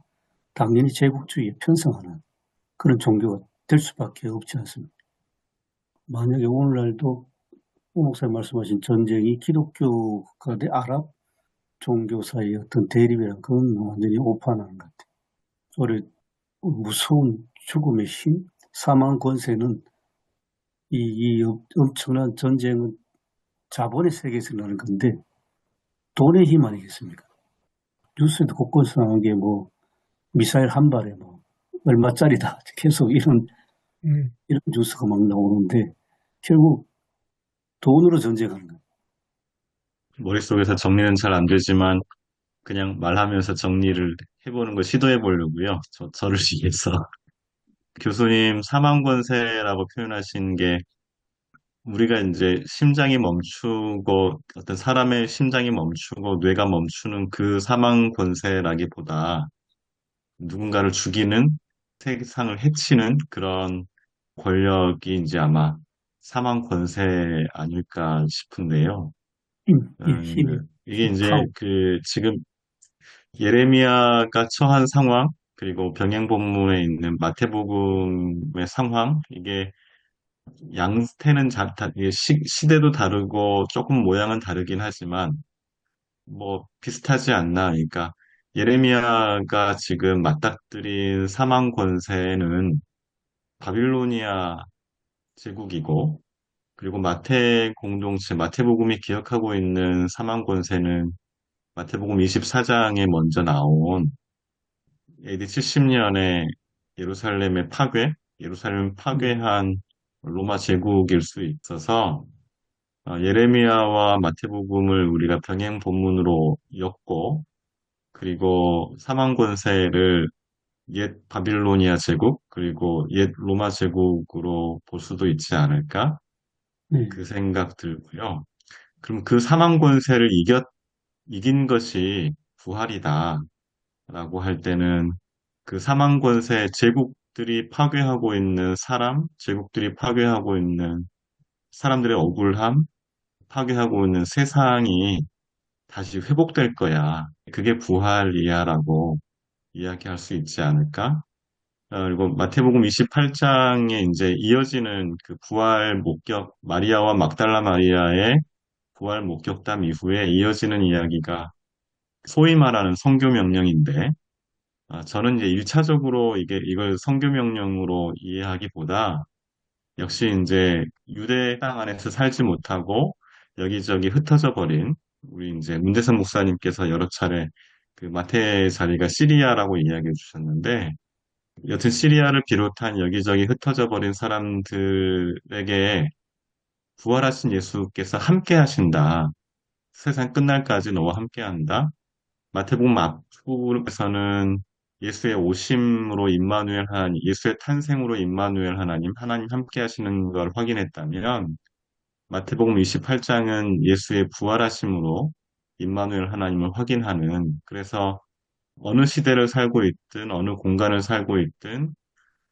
당연히 제국주의에 편성하는 그런 종교가 될 수밖에 없지 않습니까? 만약에 오늘날도 오 목사님 말씀하신 전쟁이 기독교가 대 아랍 종교 사이의 어떤 대립이란 그건 완전히 오판하는 것 같아요. 우리 무서운 죽음의 힘, 사망 권세는 이 엄청난 전쟁은 자본의 세계에서 나는 건데 돈의 힘 아니겠습니까? 뉴스에도 곳곳에서 나온 게 뭐 미사일 한 발에 뭐 얼마짜리다 계속 이런 뉴스가 막 나오는데 결국 돈으로 전쟁하는 거예요. 머릿속에서 정리는 잘 안 되지만 그냥 말하면서 정리를 해보는 걸 시도해 보려고요. 저를 위해서. 교수님 사망 권세라고 표현하신 게 우리가 이제 심장이 멈추고 어떤 사람의 심장이 멈추고 뇌가 멈추는 그 사망 권세라기보다 누군가를 죽이는 세상을 해치는 그런 권력이 이제 아마 사망 권세 아닐까 싶은데요. 예, 힘이, 이게 이제 파워. 그 지금 예레미야가 처한 상황 그리고 병행 본문에 있는 마태복음의 상황 이게 양태는 이게 시대도 다르고 조금 모양은 다르긴 하지만 뭐 비슷하지 않나. 그러니까 예레미야가 지금 맞닥뜨린 사망 권세는 바빌로니아 제국이고 그리고 마태 공동체, 마태복음이 기억하고 있는 사망 권세는 마태복음 24장에 먼저 나온 AD 70년에 예루살렘의 파괴, 예루살렘 파괴한 로마 제국일 수 있어서 예레미야와 마태복음을 우리가 병행 본문으로 엮고 그리고 사망 권세를 옛 바빌로니아 제국 그리고 옛 로마 제국으로 볼 수도 있지 않을까? 네. 그 생각 들고요. 그럼 그 사망 권세를 이긴 것이 부활이다라고 할 때는 그 사망 권세 제국들이 파괴하고 있는 제국들이 파괴하고 있는 사람들의 억울함, 파괴하고 있는 세상이 다시 회복될 거야. 그게 부활이야라고 이야기할 수 있지 않을까? 그리고 마태복음 28장에 이제 이어지는 그 부활 목격 마리아와 막달라 마리아의 부활 목격담 이후에 이어지는 이야기가 소위 말하는 선교 명령인데, 저는 이제 1차적으로 이걸 선교 명령으로 이해하기보다 역시 이제 유대 땅 안에서 살지 못하고 여기저기 흩어져 버린 우리 이제 문대선 목사님께서 여러 차례 그 마태의 자리가 시리아라고 이야기해 주셨는데, 여튼 시리아를 비롯한 여기저기 ht어져 버린 사람들에게 부활하신 예수께서 함께 하신다. 세상 끝날까지 너와 함께 한다. 마태복음 앞부분에서는 예수의 오심으로 임마누엘 하나님, 예수의 탄생으로 임마누엘 하나님, 하나님 함께 하시는 걸 확인했다면, 마태복음 28장은 예수의 부활하심으로 임마누엘 하나님을 확인하는, 그래서 어느 시대를 살고 있든 어느 공간을 살고 있든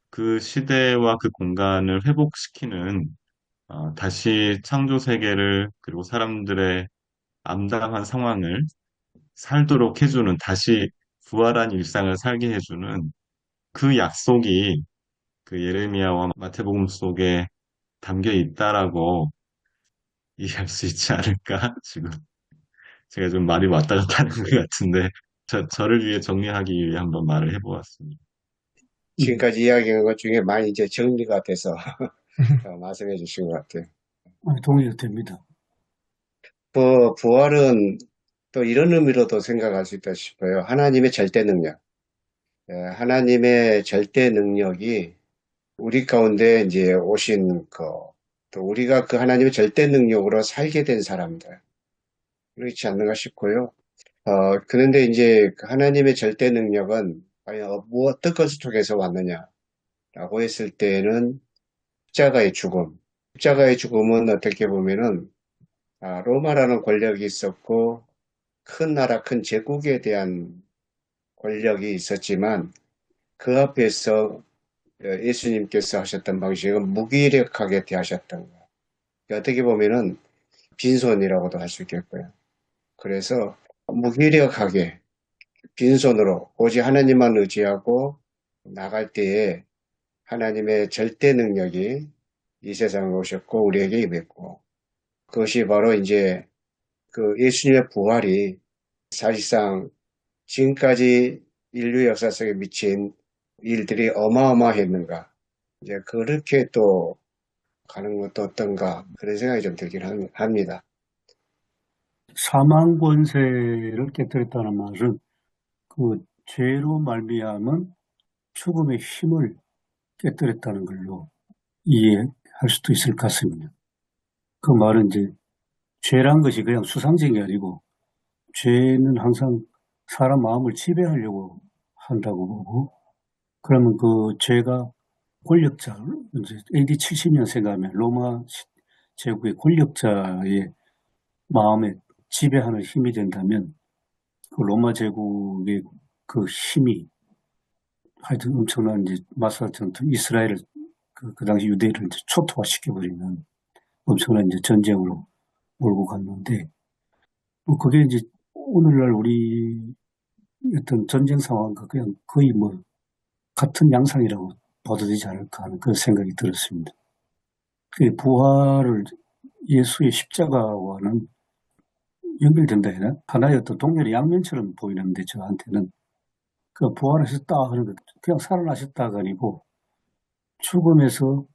그 시대와 그 공간을 회복시키는, 다시 창조 세계를 그리고 사람들의 암담한 상황을 살도록 해주는, 다시 부활한 일상을 살게 해주는 그 약속이 그 예레미야와 마태복음 속에 담겨 있다라고 이해할 수 있지 않을까? 지금 제가 좀 말이 왔다 갔다 하는 것 같은데, 저를 위해 정리하기 위해 한번 말을 해보았습니다. 지금까지 이야기한 것 중에 많이 이제 정리가 돼서 말씀해 주신 것 같아요. 동의가 됩니다. 부활은 또 이런 의미로도 생각할 수 있다 싶어요. 하나님의 절대 능력. 하나님의 절대 능력이 우리 가운데 이제 오신 또 우리가 그 하나님의 절대 능력으로 살게 된 사람들. 그렇지 않는가 싶고요. 그런데 이제 그 하나님의 절대 능력은 과연 어떤 것 쪽에서 왔느냐라고 했을 때는 십자가의 죽음. 십자가의 죽음은 어떻게 보면은 로마라는 권력이 있었고 큰 나라, 큰 제국에 대한 권력이 있었지만 그 앞에서 예수님께서 하셨던 방식은 무기력하게 대하셨던 거예요. 어떻게 보면은 빈손이라고도 할 수 있겠고요. 그래서 무기력하게 빈손으로 오직 하나님만 의지하고 나갈 때에 하나님의 절대 능력이 이 세상에 오셨고 우리에게 임했고 그것이 바로 이제 그 예수님의 부활이 사실상 지금까지 인류 역사 속에 미친 일들이 어마어마했는가. 이제 그렇게 또 가는 것도 어떤가. 그런 생각이 좀 들긴 합니다. 사망 권세를 깨뜨렸다는 말은 그 죄로 말미암은 죽음의 힘을 깨뜨렸다는 걸로 이해할 수도 있을 것 같습니다. 그 말은 이제 죄란 것이 그냥 수상적이 아니고 죄는 항상 사람 마음을 지배하려고 한다고 보고 그러면 그 죄가 권력자, 이제 AD 70년 생각하면 로마 제국의 권력자의 마음에 지배하는 힘이 된다면 그 로마 제국의 그 힘이 하여튼 엄청난 이제 마사 전투 이스라엘을 그 당시 유대를 이제 초토화시켜버리는 엄청난 이제 전쟁으로 몰고 갔는데 뭐 그게 이제 오늘날 우리 어떤 전쟁 상황과 그냥 거의 뭐 같은 양상이라고 봐도 되지 않을까 하는 그런 생각이 들었습니다. 그 부활을 예수의 십자가와는 연결된다 해나 하나의 어떤 동일의 양면처럼 보이는데 저한테는 그 부활하셨다 하는 것 그냥 살아나셨다가 아니고 죽음에서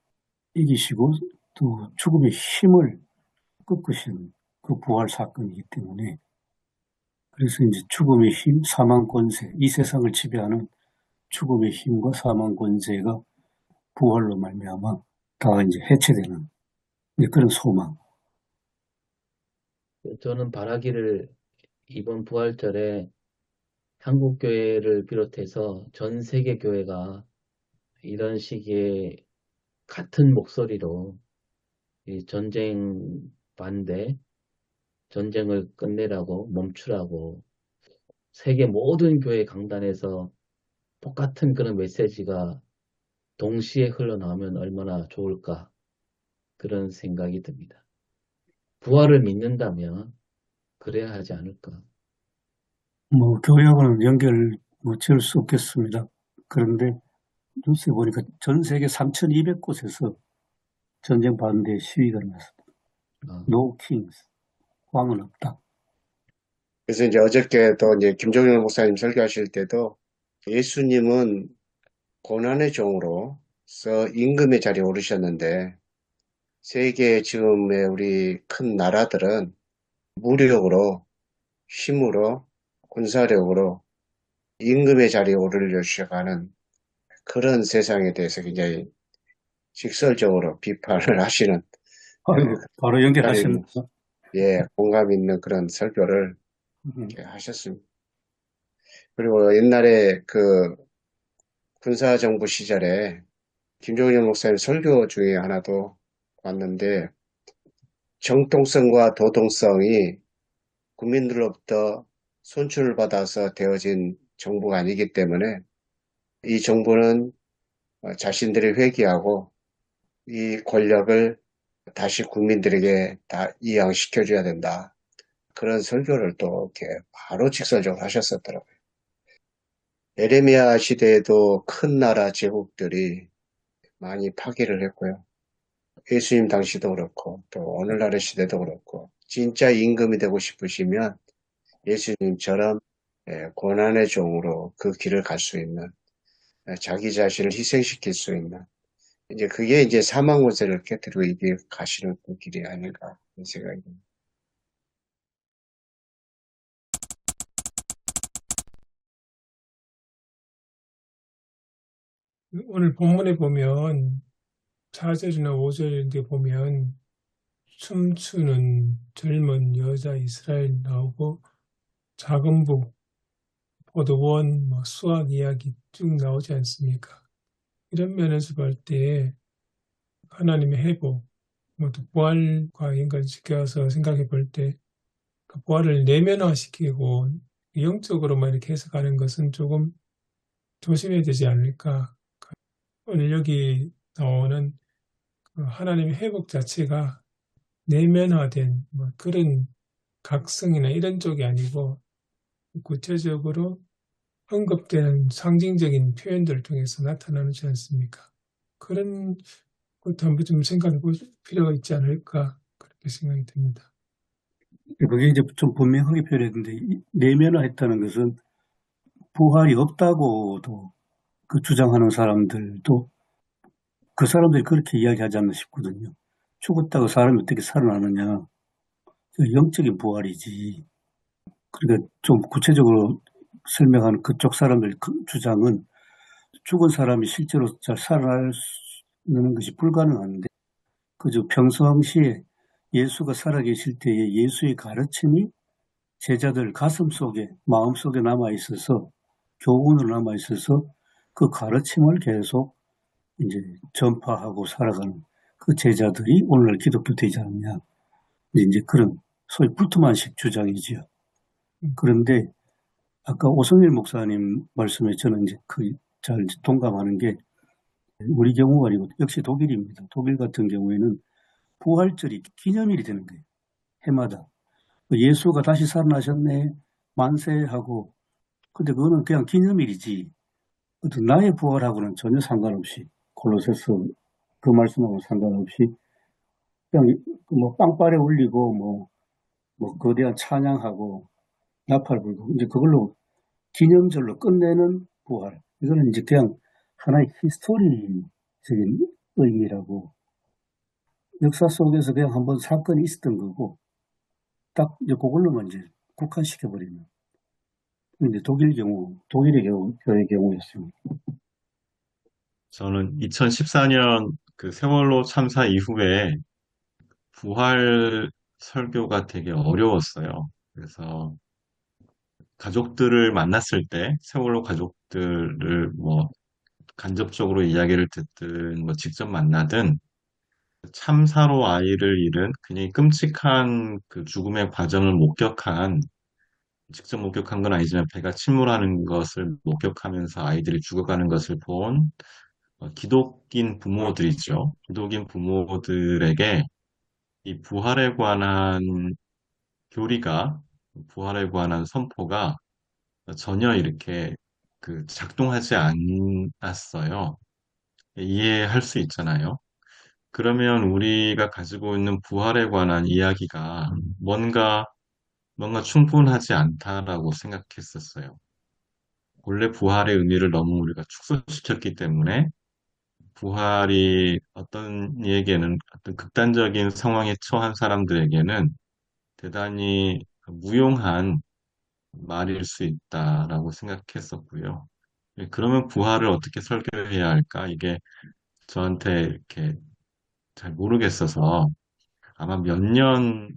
이기시고 또 죽음의 힘을 꺾으신 그 부활 사건이기 때문에 그래서 이제 죽음의 힘, 사망 권세, 이 세상을 지배하는 죽음의 힘과 사망 권세가 부활로 말미암아 다 이제 해체되는 그런 소망. 저는 바라기를 이번 부활절에 한국 교회를 비롯해서 전 세계 교회가 이런 시기에 같은 목소리로 이 전쟁 반대, 전쟁을 끝내라고 멈추라고 세계 모든 교회 강단에서 똑같은 그런 메시지가 동시에 흘러나오면 얼마나 좋을까 그런 생각이 듭니다. 부활을 믿는다면 그래야 하지 않을까. 뭐 교회하고는 연결 지을 수 없겠습니다. 그런데 뉴스에 보니까 전 세계 3,200곳에서 전쟁 반대 시위가 났습니다. No Kings. 왕은 없다. 그래서 이제 어저께도 이제 김종일 목사님 설교하실 때도 예수님은 고난의 종으로서 임금의 자리에 오르셨는데 세계 지금의 우리 큰 나라들은 무력으로, 힘으로, 군사력으로 임금의 자리에 오르려고 하는 그런 세상에 대해서 굉장히 직설적으로 비판을 하시는 아이고, 바로 공감 있는, 연결하셨네요. 공감 있는 그런 설교를 음, 이렇게 하셨습니다. 그리고 옛날에 그 군사정부 시절에 김종일 목사님 설교 중에 하나도 봤는데 정통성과 도동성이 국민들로부터 손출을 받아서 되어진 정부가 아니기 때문에 이 정부는 자신들이 회귀하고 이 권력을 다시 국민들에게 다 이양시켜줘야 된다. 그런 설교를 또 이렇게 바로 직설적으로 하셨었더라고요. 에레미야 시대에도 큰 나라 제국들이 많이 파괴를 했고요. 예수님 당시도 그렇고 또 오늘날의 시대도 그렇고 진짜 임금이 되고 싶으시면 예수님처럼 고난의 종으로 그 길을 갈 수 있는 자기 자신을 희생시킬 수 있는 이제 그게 이제 사망 문제를 깨뜨리고 이게 가시는 그 길이 아닌가 그런 생각이 듭니다. 오늘 본문에 보면 4절이나 5절인데 보면 춤추는 젊은 여자 이스라엘 나오고 작은 부, 포도원, 수학 이야기 쭉 나오지 않습니까? 이런 면에서 볼 때 하나님의 회복, 또 부활과 연관시켜서 생각해 볼 때 그 부활을 내면화시키고 영적으로만 이렇게 해석하는 것은 조금 조심해야 되지 않을까. 오늘 여기 나오는 그 하나님의 회복 자체가 내면화된 그런 각성이나 이런 쪽이 아니고 구체적으로 언급되는 상징적인 표현들을 통해서 나타나지 않습니까? 그런 것도 한번 좀 생각해 볼 필요가 있지 않을까 그렇게 생각이 듭니다. 그게 이제 좀 분명하게 표현했는데, 내면화했다는 것은 부활이 없다고도 그 주장하는 사람들도 그 사람들이 그렇게 이야기하지 않나 싶거든요. 죽었다고 사람이 어떻게 살아나느냐. 그 영적인 부활이지. 그러니까 좀 구체적으로 설명하는 그쪽 사람들 그 주장은 죽은 사람이 실제로 잘 살아나는 것이 불가능한데, 그저 평상시에 예수가 살아계실 때에 예수의 가르침이 제자들 가슴 속에, 마음 속에 남아 있어서, 교훈으로 남아 있어서 그 가르침을 계속 이제 전파하고 살아가는 그 제자들이 오늘날 기독교 되지 않느냐. 이제 그런 소위 불트만식 주장이지요. 그런데 아까 오성일 목사님 말씀에 저는 이제 잘 동감하는 게 우리 경우가 아니고 역시 독일입니다. 독일 같은 경우에는 부활절이 기념일이 되는 거예요. 해마다. 예수가 다시 살아나셨네. 만세하고. 근데 그거는 그냥 기념일이지. 어떤 나의 부활하고는 전혀 상관없이 골로새서 그 말씀하고 상관없이 그냥 뭐 빵빠레 울리고 뭐 거대한 찬양하고 나팔 불고 이제 그걸로 기념절로 끝내는 부활. 이거는 이제 그냥 하나의 히스토리적인 의미라고 역사 속에서 그냥 한번 사건이 있었던 거고 딱 이제 그걸로만 이제 국한시켜버리는. 이제 독일의 경우, 교의 경우였습니다. 저는 2014년 그 세월호 참사 이후에 부활 설교가 되게 어려웠어요. 그래서 가족들을 만났을 때 세월호 가족들을 뭐 간접적으로 이야기를 듣든 뭐 직접 만나든 참사로 아이를 잃은 굉장히 끔찍한 그 죽음의 과정을 직접 목격한 건 아니지만 배가 침몰하는 것을 목격하면서 아이들이 죽어가는 것을 본 기독인 부모들이죠. 기독인 부모들에게 이 부활에 관한 교리가, 부활에 관한 선포가 전혀 이렇게 그 작동하지 않았어요. 이해할 수 있잖아요. 그러면 우리가 가지고 있는 부활에 관한 이야기가 뭔가 충분하지 않다라고 생각했었어요. 본래 부활의 의미를 너무 우리가 축소시켰기 때문에 부활이 어떤 이에게는 어떤 극단적인 상황에 처한 사람들에게는 대단히 무용한 말일 수 있다라고 생각했었고요. 그러면 부활을 어떻게 설계해야 할까? 이게 저한테 이렇게 잘 모르겠어서 아마 몇 년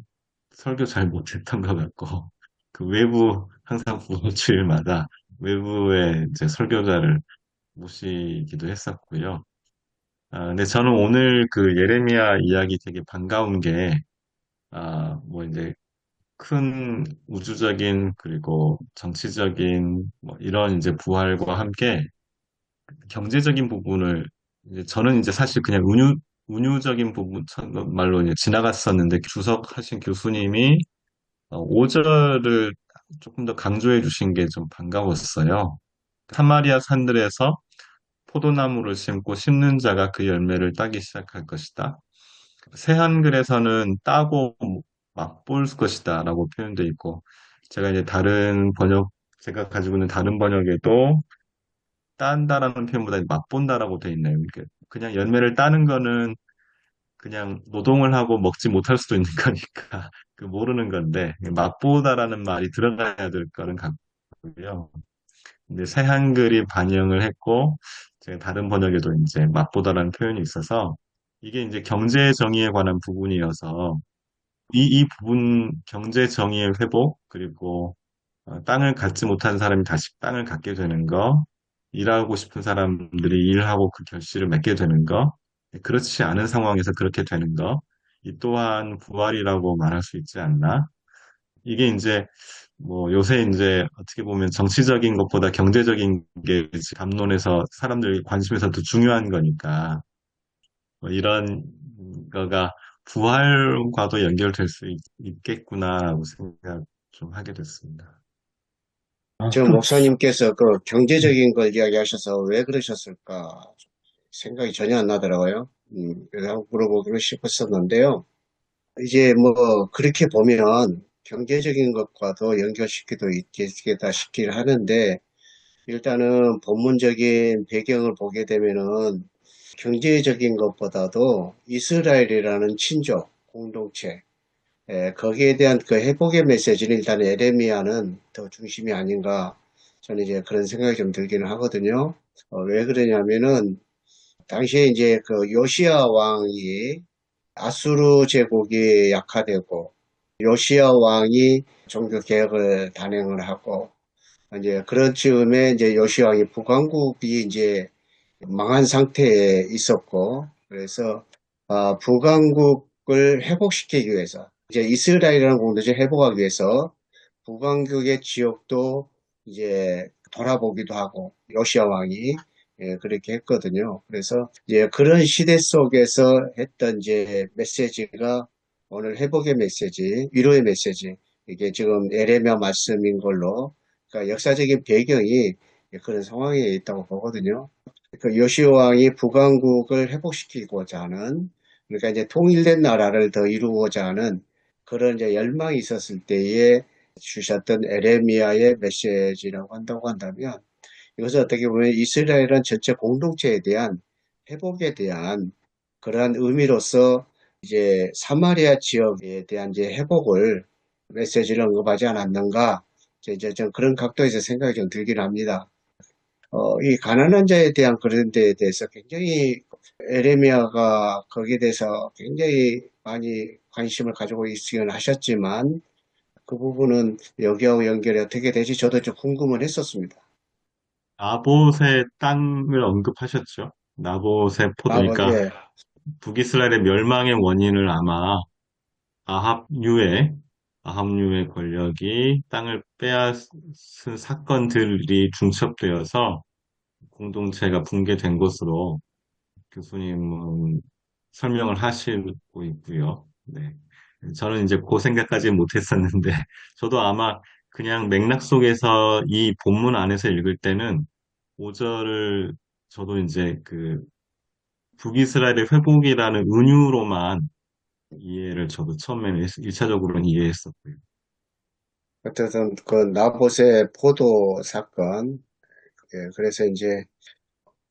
설교 잘 못했던 것 같고, 그 외부, 항상 부활주일마다 외부의 이제 설교자를 모시기도 했었고요. 근데 저는 오늘 그 예레미야 이야기 되게 반가운 게, 뭐 이제 큰 우주적인 그리고 정치적인 뭐 이런 이제 부활과 함께 경제적인 부분을 이제 저는 이제 사실 그냥 운유적인 부분 말로 이제 지나갔었는데 주석하신 교수님이 5절을 조금 더 강조해 주신 게 좀 반가웠어요. 사마리아 산들에서 포도나무를 심고 심는 자가 그 열매를 따기 시작할 것이다. 새 한글에서는 따고 맛볼 것이다 라고 표현되어 있고, 제가 이제 제가 가지고 있는 다른 번역에도 딴다라는 표현보다 맛본다라고 되어 있네요. 그냥 열매를 따는 거는 그냥 노동을 하고 먹지 못할 수도 있는 거니까, 그 모르는 건데, 맛보다라는 말이 들어가야 될 거는 같고요. 근데 새 한글이 반영을 했고, 제가 다른 번역에도 이제 맛보다라는 표현이 있어서, 이게 이제 경제 정의에 관한 부분이어서, 이 부분, 경제 정의의 회복, 그리고 땅을 갖지 못한 사람이 다시 땅을 갖게 되는 거, 일하고 싶은 사람들이 일하고 그 결실을 맺게 되는 거, 그렇지 않은 상황에서 그렇게 되는 거, 이 또한 부활이라고 말할 수 있지 않나? 이게 이제 뭐 요새 이제 어떻게 보면 정치적인 것보다 경제적인 게 담론에서 사람들이 관심에서 더 중요한 거니까 뭐 이런 거가 부활과도 연결될 수 있겠구나라고 생각 좀 하게 됐습니다. 저 또, 목사님께서 그 경제적인 걸 이야기하셔서 왜 그러셨을까 생각이 전혀 안 나더라고요. 그래서 한번 물어보기로 싶었었는데요. 이제 뭐 그렇게 보면 경제적인 것과도 연결시키도 있겠다 싶긴 하는데 일단은 본문적인 배경을 보게 되면은 경제적인 것보다도 이스라엘이라는 친족 공동체 거기에 대한 그 회복의 메시지는 일단 에레미야는 더 중심이 아닌가 저는 이제 그런 생각이 좀 들기는 하거든요. 왜 그러냐면은 당시에 이제 그 요시야 왕이 아수르 제국이 약화되고 요시야 왕이 종교 개혁을 단행을 하고 이제 그런 즈음에 이제 요시야 왕이 북왕국이 이제 망한 상태에 있었고 그래서 북왕국을 회복시키기 위해서 이제 이스라엘이라는 공동체 회복하기 위해서 북왕국의 지역도 이제 돌아보기도 하고 요시야 왕이 그렇게 했거든요. 그래서 이제 그런 시대 속에서 했던 이제 메시지가 오늘 회복의 메시지, 위로의 메시지 이게 지금 에레미야 말씀인 걸로 그러니까 역사적인 배경이 그런 상황에 있다고 보거든요. 그 요시야 왕이 북왕국을 회복시키고자 하는 그러니까 이제 통일된 나라를 더 이루고자 하는 그런 이제 열망이 있었을 때에 주셨던 에레미야의 메시지라고 한다고 한다면 이것은 어떻게 보면 이스라엘은 전체 공동체에 대한 회복에 대한 그러한 의미로서 이제 사마리아 지역에 대한 이제 회복을 메시지를 언급하지 않았는가 이제 좀 그런 각도에서 생각이 좀 들긴 합니다. 이 가난한 자에 대한 그런 데에 대해서 굉장히 에레미야가 거기에 대해서 굉장히 많이 관심을 가지고 있으긴 하셨지만 그 부분은 여기하고 연결이 어떻게 되지 저도 좀 궁금은 했었습니다. 나봇의 땅을 언급하셨죠. 나봇의 포도, 그러니까 예. 북이스라엘의 멸망의 원인을 아마 아합류의 아합류의 권력이 땅을 빼앗은 사건들이 중첩되어서 공동체가 붕괴된 것으로 교수님은 설명을 하시고 있고요. 네. 저는 이제 그 생각까지 못했었는데, 저도 아마 그냥 맥락 속에서 이 본문 안에서 읽을 때는 5절을 저도 이제 그 북이스라엘의 회복이라는 은유로만 이해를 저도 처음에는 1차적으로는 이해했었고요. 어쨌든 그 나봇의 포도 사건, 그래서 이제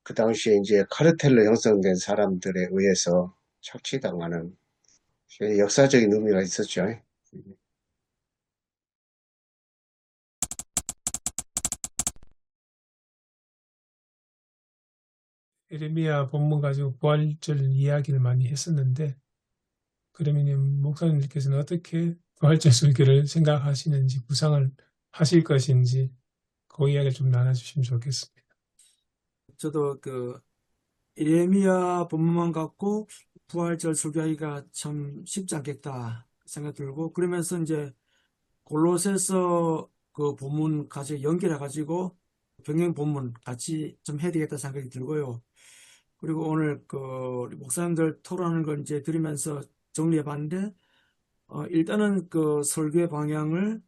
그 당시에 이제 카르텔로 형성된 사람들에 의해서 착취당하는 역사적인 의미가 있었죠. 예레미야 본문 가지고 부활절 이야기를 많이 했었는데, 그러면 목사님께서는 어떻게 부활절 설교를 생각하시는지, 구상을 하실 것인지, 그 이야기를 좀 나눠주시면 좋겠습니다. 저도 예레미야 본문만 갖고 부활절 설교하기가 참 쉽지 않겠다 생각 들고, 그러면서 이제 골로새서 그 본문 같이 연결해 가지고 병행 본문 같이 좀 해야 되겠다 생각이 들고요. 그리고 오늘 우리 목사님들 토론하는 걸 이제 들으면서 정리해 봤는데, 일단은 그 설교의 방향을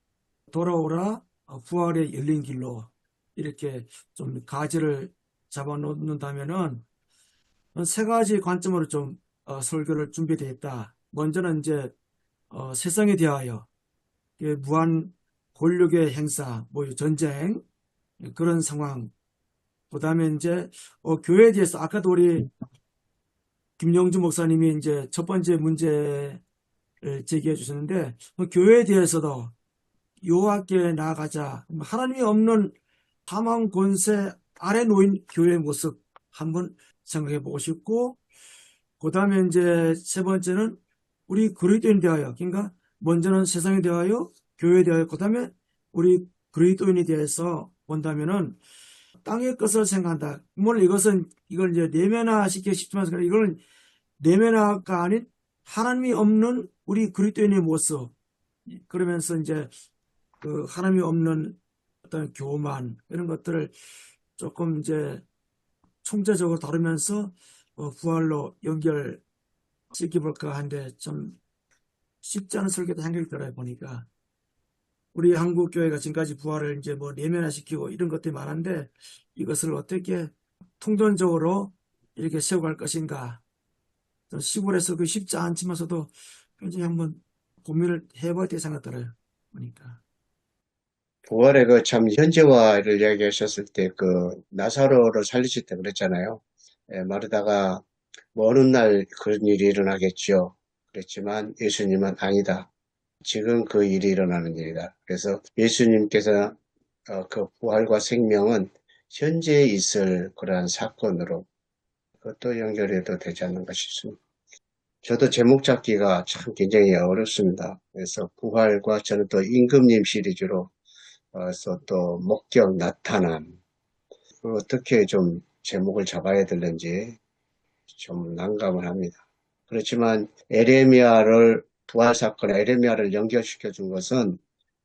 돌아오라, 부활의 열린 길로, 이렇게 좀 가지를 잡아 놓는다면은 세 가지 관점으로 좀 설교를 준비되어 있다. 먼저는 이제 세상에 대하여, 무한 권력의 행사, 뭐 전쟁, 그런 상황. 그다음에 이제 교회에 대해서 아까도 우리 김영주 목사님이 이제 첫 번째 문제를 제기해 주셨는데, 교회에 대해서도 여호와께 나아가자. 하나님이 없는 사망 권세 아래 놓인 교회의 모습 한번 생각해 보고 싶고, 그 다음에 이제 세 번째는 우리 그리스도인에 대하여, 그러니까 먼저는 세상에 대하여, 교회에 대하여, 그 다음에 우리 그리스도인에 대해서 본다면은 땅의 것을 생각한다. 물론 이걸 이제 내면화 시키기 쉽지만, 이거는 내면화가 아닌 하나님이 없는 우리 그리스도인의 모습. 그러면서 이제 그 하나님이 없는 어떤 교만, 이런 것들을 조금 이제 총체적으로 다루면서 부활로 연결시켜볼까 하는데, 좀 쉽지 않은 설교도 생각이 들어요. 보니까 우리 한국 교회가 지금까지 부활을 이제 뭐 내면화시키고 이런 것들이 많은데, 이것을 어떻게 통전적으로 이렇게 세워갈 것인가. 좀 시골에서 그 쉽지 않지만서도 굉장히 한번 고민을 해봐야 될 생각 들어요. 보니까. 부활의 그 참 현재화를 이야기하셨을 때 그 나사로를 살리실 때 그랬잖아요. 마르다가 뭐 어느 날 그런 일이 일어나겠죠. 그랬지만 예수님은 아니다. 지금 그 일이 일어나는 일이다. 그래서 예수님께서 그 부활과 생명은 현재에 있을 그러한 사건으로 그것도 연결해도 되지 않는가 싶습니다. 저도 제목 잡기가 참 굉장히 어렵습니다. 그래서 부활과 저는 또 임금님 시리즈로 그래서 또 목격 나타남 어떻게 좀 제목을 잡아야 되는지 좀 난감을 합니다. 그렇지만 부활 사건 에레미야를 연결시켜 준 것은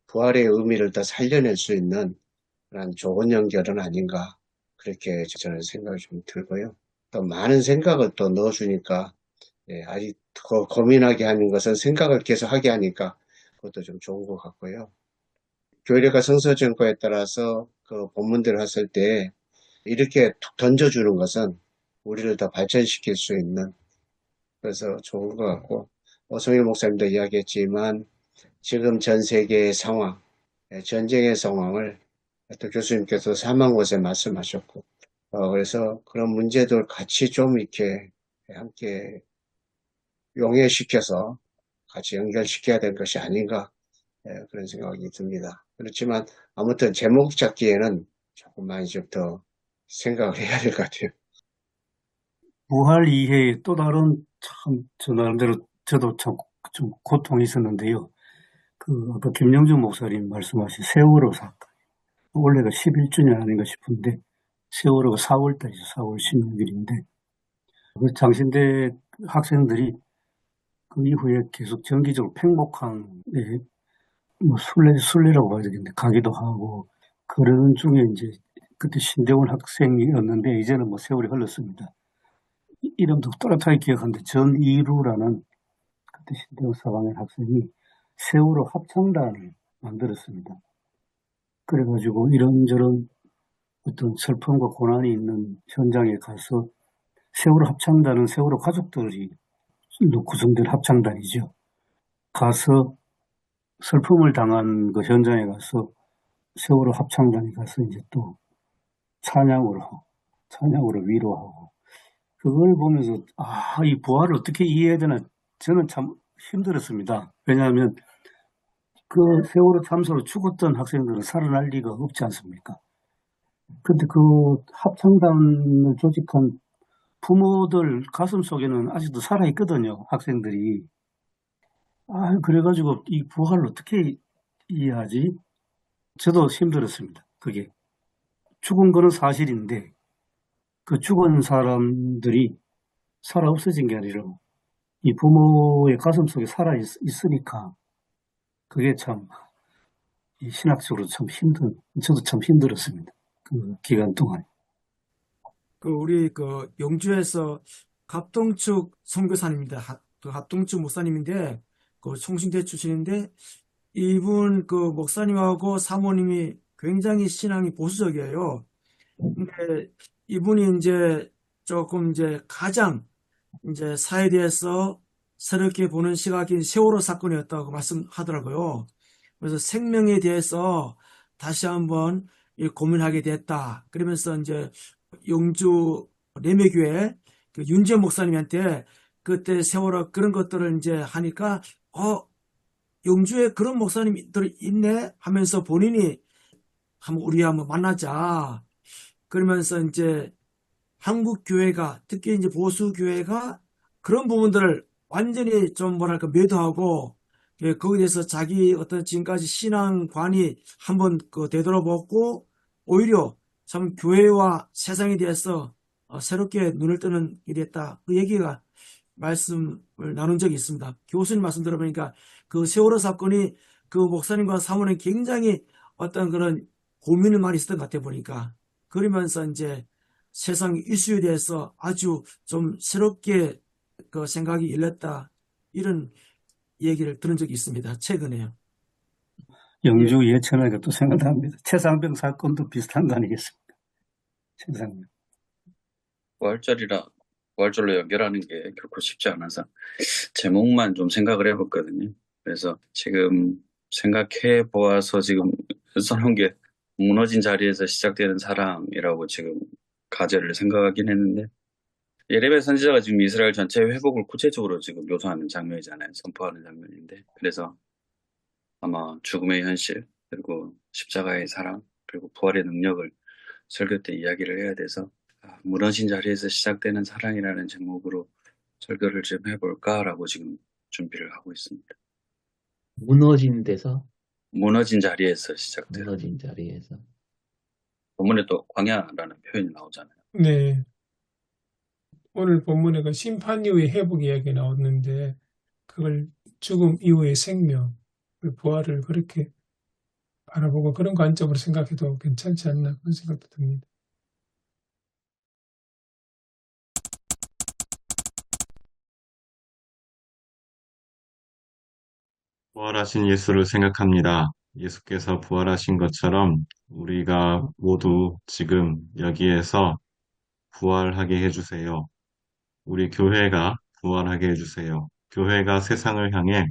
부활의 의미를 더 살려낼 수 있는 그런 좋은 연결은 아닌가 그렇게 저는 생각이 좀 들고요. 또 많은 생각을 또 넣어주니까 아직 더 고민하게 하는 것은 생각을 계속 하게 하니까 그것도 좀 좋은 것 같고요. 교회가 성서정거에 따라서 그 본문들을 했을 때 이렇게 툭 던져주는 것은 우리를 더 발전시킬 수 있는 그래서 좋은 것 같고 오성일 목사님도 이야기했지만 지금 전 세계의 상황, 전쟁의 상황을 또 교수님께서 사망 것에 말씀하셨고 그래서 그런 문제들 같이 좀 이렇게 함께 용해시켜서 같이 연결시켜야 될 것이 아닌가 그런 생각이 듭니다. 그렇지만 아무튼 제목 잡기에는 조금 많이 좀 더 생각을 해야 될 것 같아요. 부활 이해의 또 다른 참, 저 나름대로 저도 참 좀 고통이 있었는데요. 아까 김영준 목사님 말씀하신 세월호 사건. 원래가 11주년 아닌가 싶은데, 세월호가 4월달이죠. 4월 16일인데, 그 장신대 학생들이 그 이후에 계속 정기적으로 팽목항에 순례라고 봐야 되겠는데, 가기도 하고, 그러는 중에 이제, 그때 신대원 학생이었는데, 이제는 뭐 세월이 흘렀습니다. 이름도 또렷하게 기억하는데, 전이루라는 그때 신대원 사방의 학생이 세월호 합창단을 만들었습니다. 그래가지고 이런저런 어떤 슬픔과 고난이 있는 현장에 가서 세월호 합창단은 세월호 가족들이 구성된 합창단이죠. 가서 슬픔을 당한 그 현장에 가서 세월호 합창단이 가서 이제 또 찬양으로 위로하고 그걸 보면서 이 부활을 어떻게 이해해야 되나 저는 참 힘들었습니다. 왜냐하면 그 세월호 참사로 죽었던 학생들은 살아날 리가 없지 않습니까? 근데 그 합창단을 조직한 부모들 가슴 속에는 아직도 살아있거든요, 학생들이. 그래가지고 이 부활을 어떻게 이해하지? 저도 힘들었습니다, 그게. 죽은 거는 사실인데, 그 죽은 사람들이 살아 없어진 게 아니라 이 부모의 가슴 속에 살아있으니까 그게 참 신학적으로 저도 참 힘들었습니다. 그 기간 동안. 우리 영주에서 갑동축 선교사님입니다. 그 갑동축 목사님인데 그 총신대 출신인데 이분 그 목사님하고 사모님이 굉장히 신앙이 보수적이에요. 근데 이분이 이제 조금 이제 가장 이제 사회에 대해서 새롭게 보는 시각이 세월호 사건이었다고 말씀하더라고요. 그래서 생명에 대해서 다시 한번 고민하게 됐다. 그러면서 이제 영주 레메교회 그 윤재 목사님한테 그때 세월호 그런 것들을 이제 하니까 영주에 그런 목사님들이 있네 하면서 본인이 우리 한번 만나자. 그러면서 이제 한국 교회가 특히 이제 보수 교회가 그런 부분들을 완전히 좀 뭐랄까 매도하고 거기에 대해서 자기 어떤 지금까지 신앙관이 한번 되돌아보고 오히려 참 교회와 세상에 대해서 새롭게 눈을 뜨는 일이 됐다. 그 얘기가 말씀을 나눈 적이 있습니다. 교수님 말씀 들어보니까 그 세월호 사건이 그 목사님과 사모님 굉장히 어떤 그런 고민을 많이 했었던 것 같아 보니까 그러면서 이제 세상 이슈에 대해서 아주 좀 새롭게 그 생각이 열렸다. 이런 얘기를 들은 적이 있습니다. 최근에요. 영주 예천하니까 또 생각납니다. 최상병 사건도 비슷한 거 아니겠습니까? 최상병. 부활절로 연결하는 게 결코 쉽지 않아서 제목만 좀 생각을 해봤거든요. 그래서 지금 생각해 보아서 지금 써놓은 게 무너진 자리에서 시작되는 사랑이라고 지금 가제를 생각하긴 했는데 예레미야 선지자가 지금 이스라엘 전체의 회복을 구체적으로 지금 묘사하는 장면이잖아요. 선포하는 장면인데 그래서 아마 죽음의 현실 그리고 십자가의 사랑 그리고 부활의 능력을 설교 때 이야기를 해야 돼서 무너진 자리에서 시작되는 사랑이라는 제목으로 설교를 좀 해볼까라고 지금 준비를 하고 있습니다. 무너진 데서, 무너진 자리에서 시작되는. 무너진 자리에서. 본문에 또 광야라는 표현이 나오잖아요. 네. 오늘 본문에 그 심판 이후의 회복 이야기 나왔는데 그걸 죽음 이후의 생명, 그 부활을 그렇게 바라보고 그런 관점으로 생각해도 괜찮지 않나 그런 생각도 듭니다. 부활하신 예수를 생각합니다. 예수께서 부활하신 것처럼 우리가 모두 지금 여기에서 부활하게 해주세요. 우리 교회가 부활하게 해주세요. 교회가 세상을 향해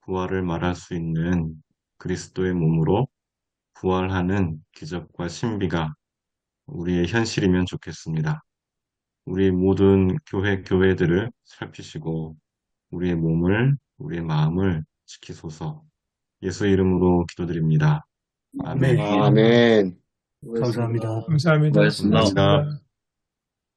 부활을 말할 수 있는 그리스도의 몸으로 부활하는 기적과 신비가 우리의 현실이면 좋겠습니다. 우리 모든 교회들을 살피시고 우리의 몸을, 우리의 마음을 지키소서. 예수 이름으로 기도드립니다. 아멘. 네. 아멘. 감사합니다. 감사합니다. 고맙습니다. 감사합니다.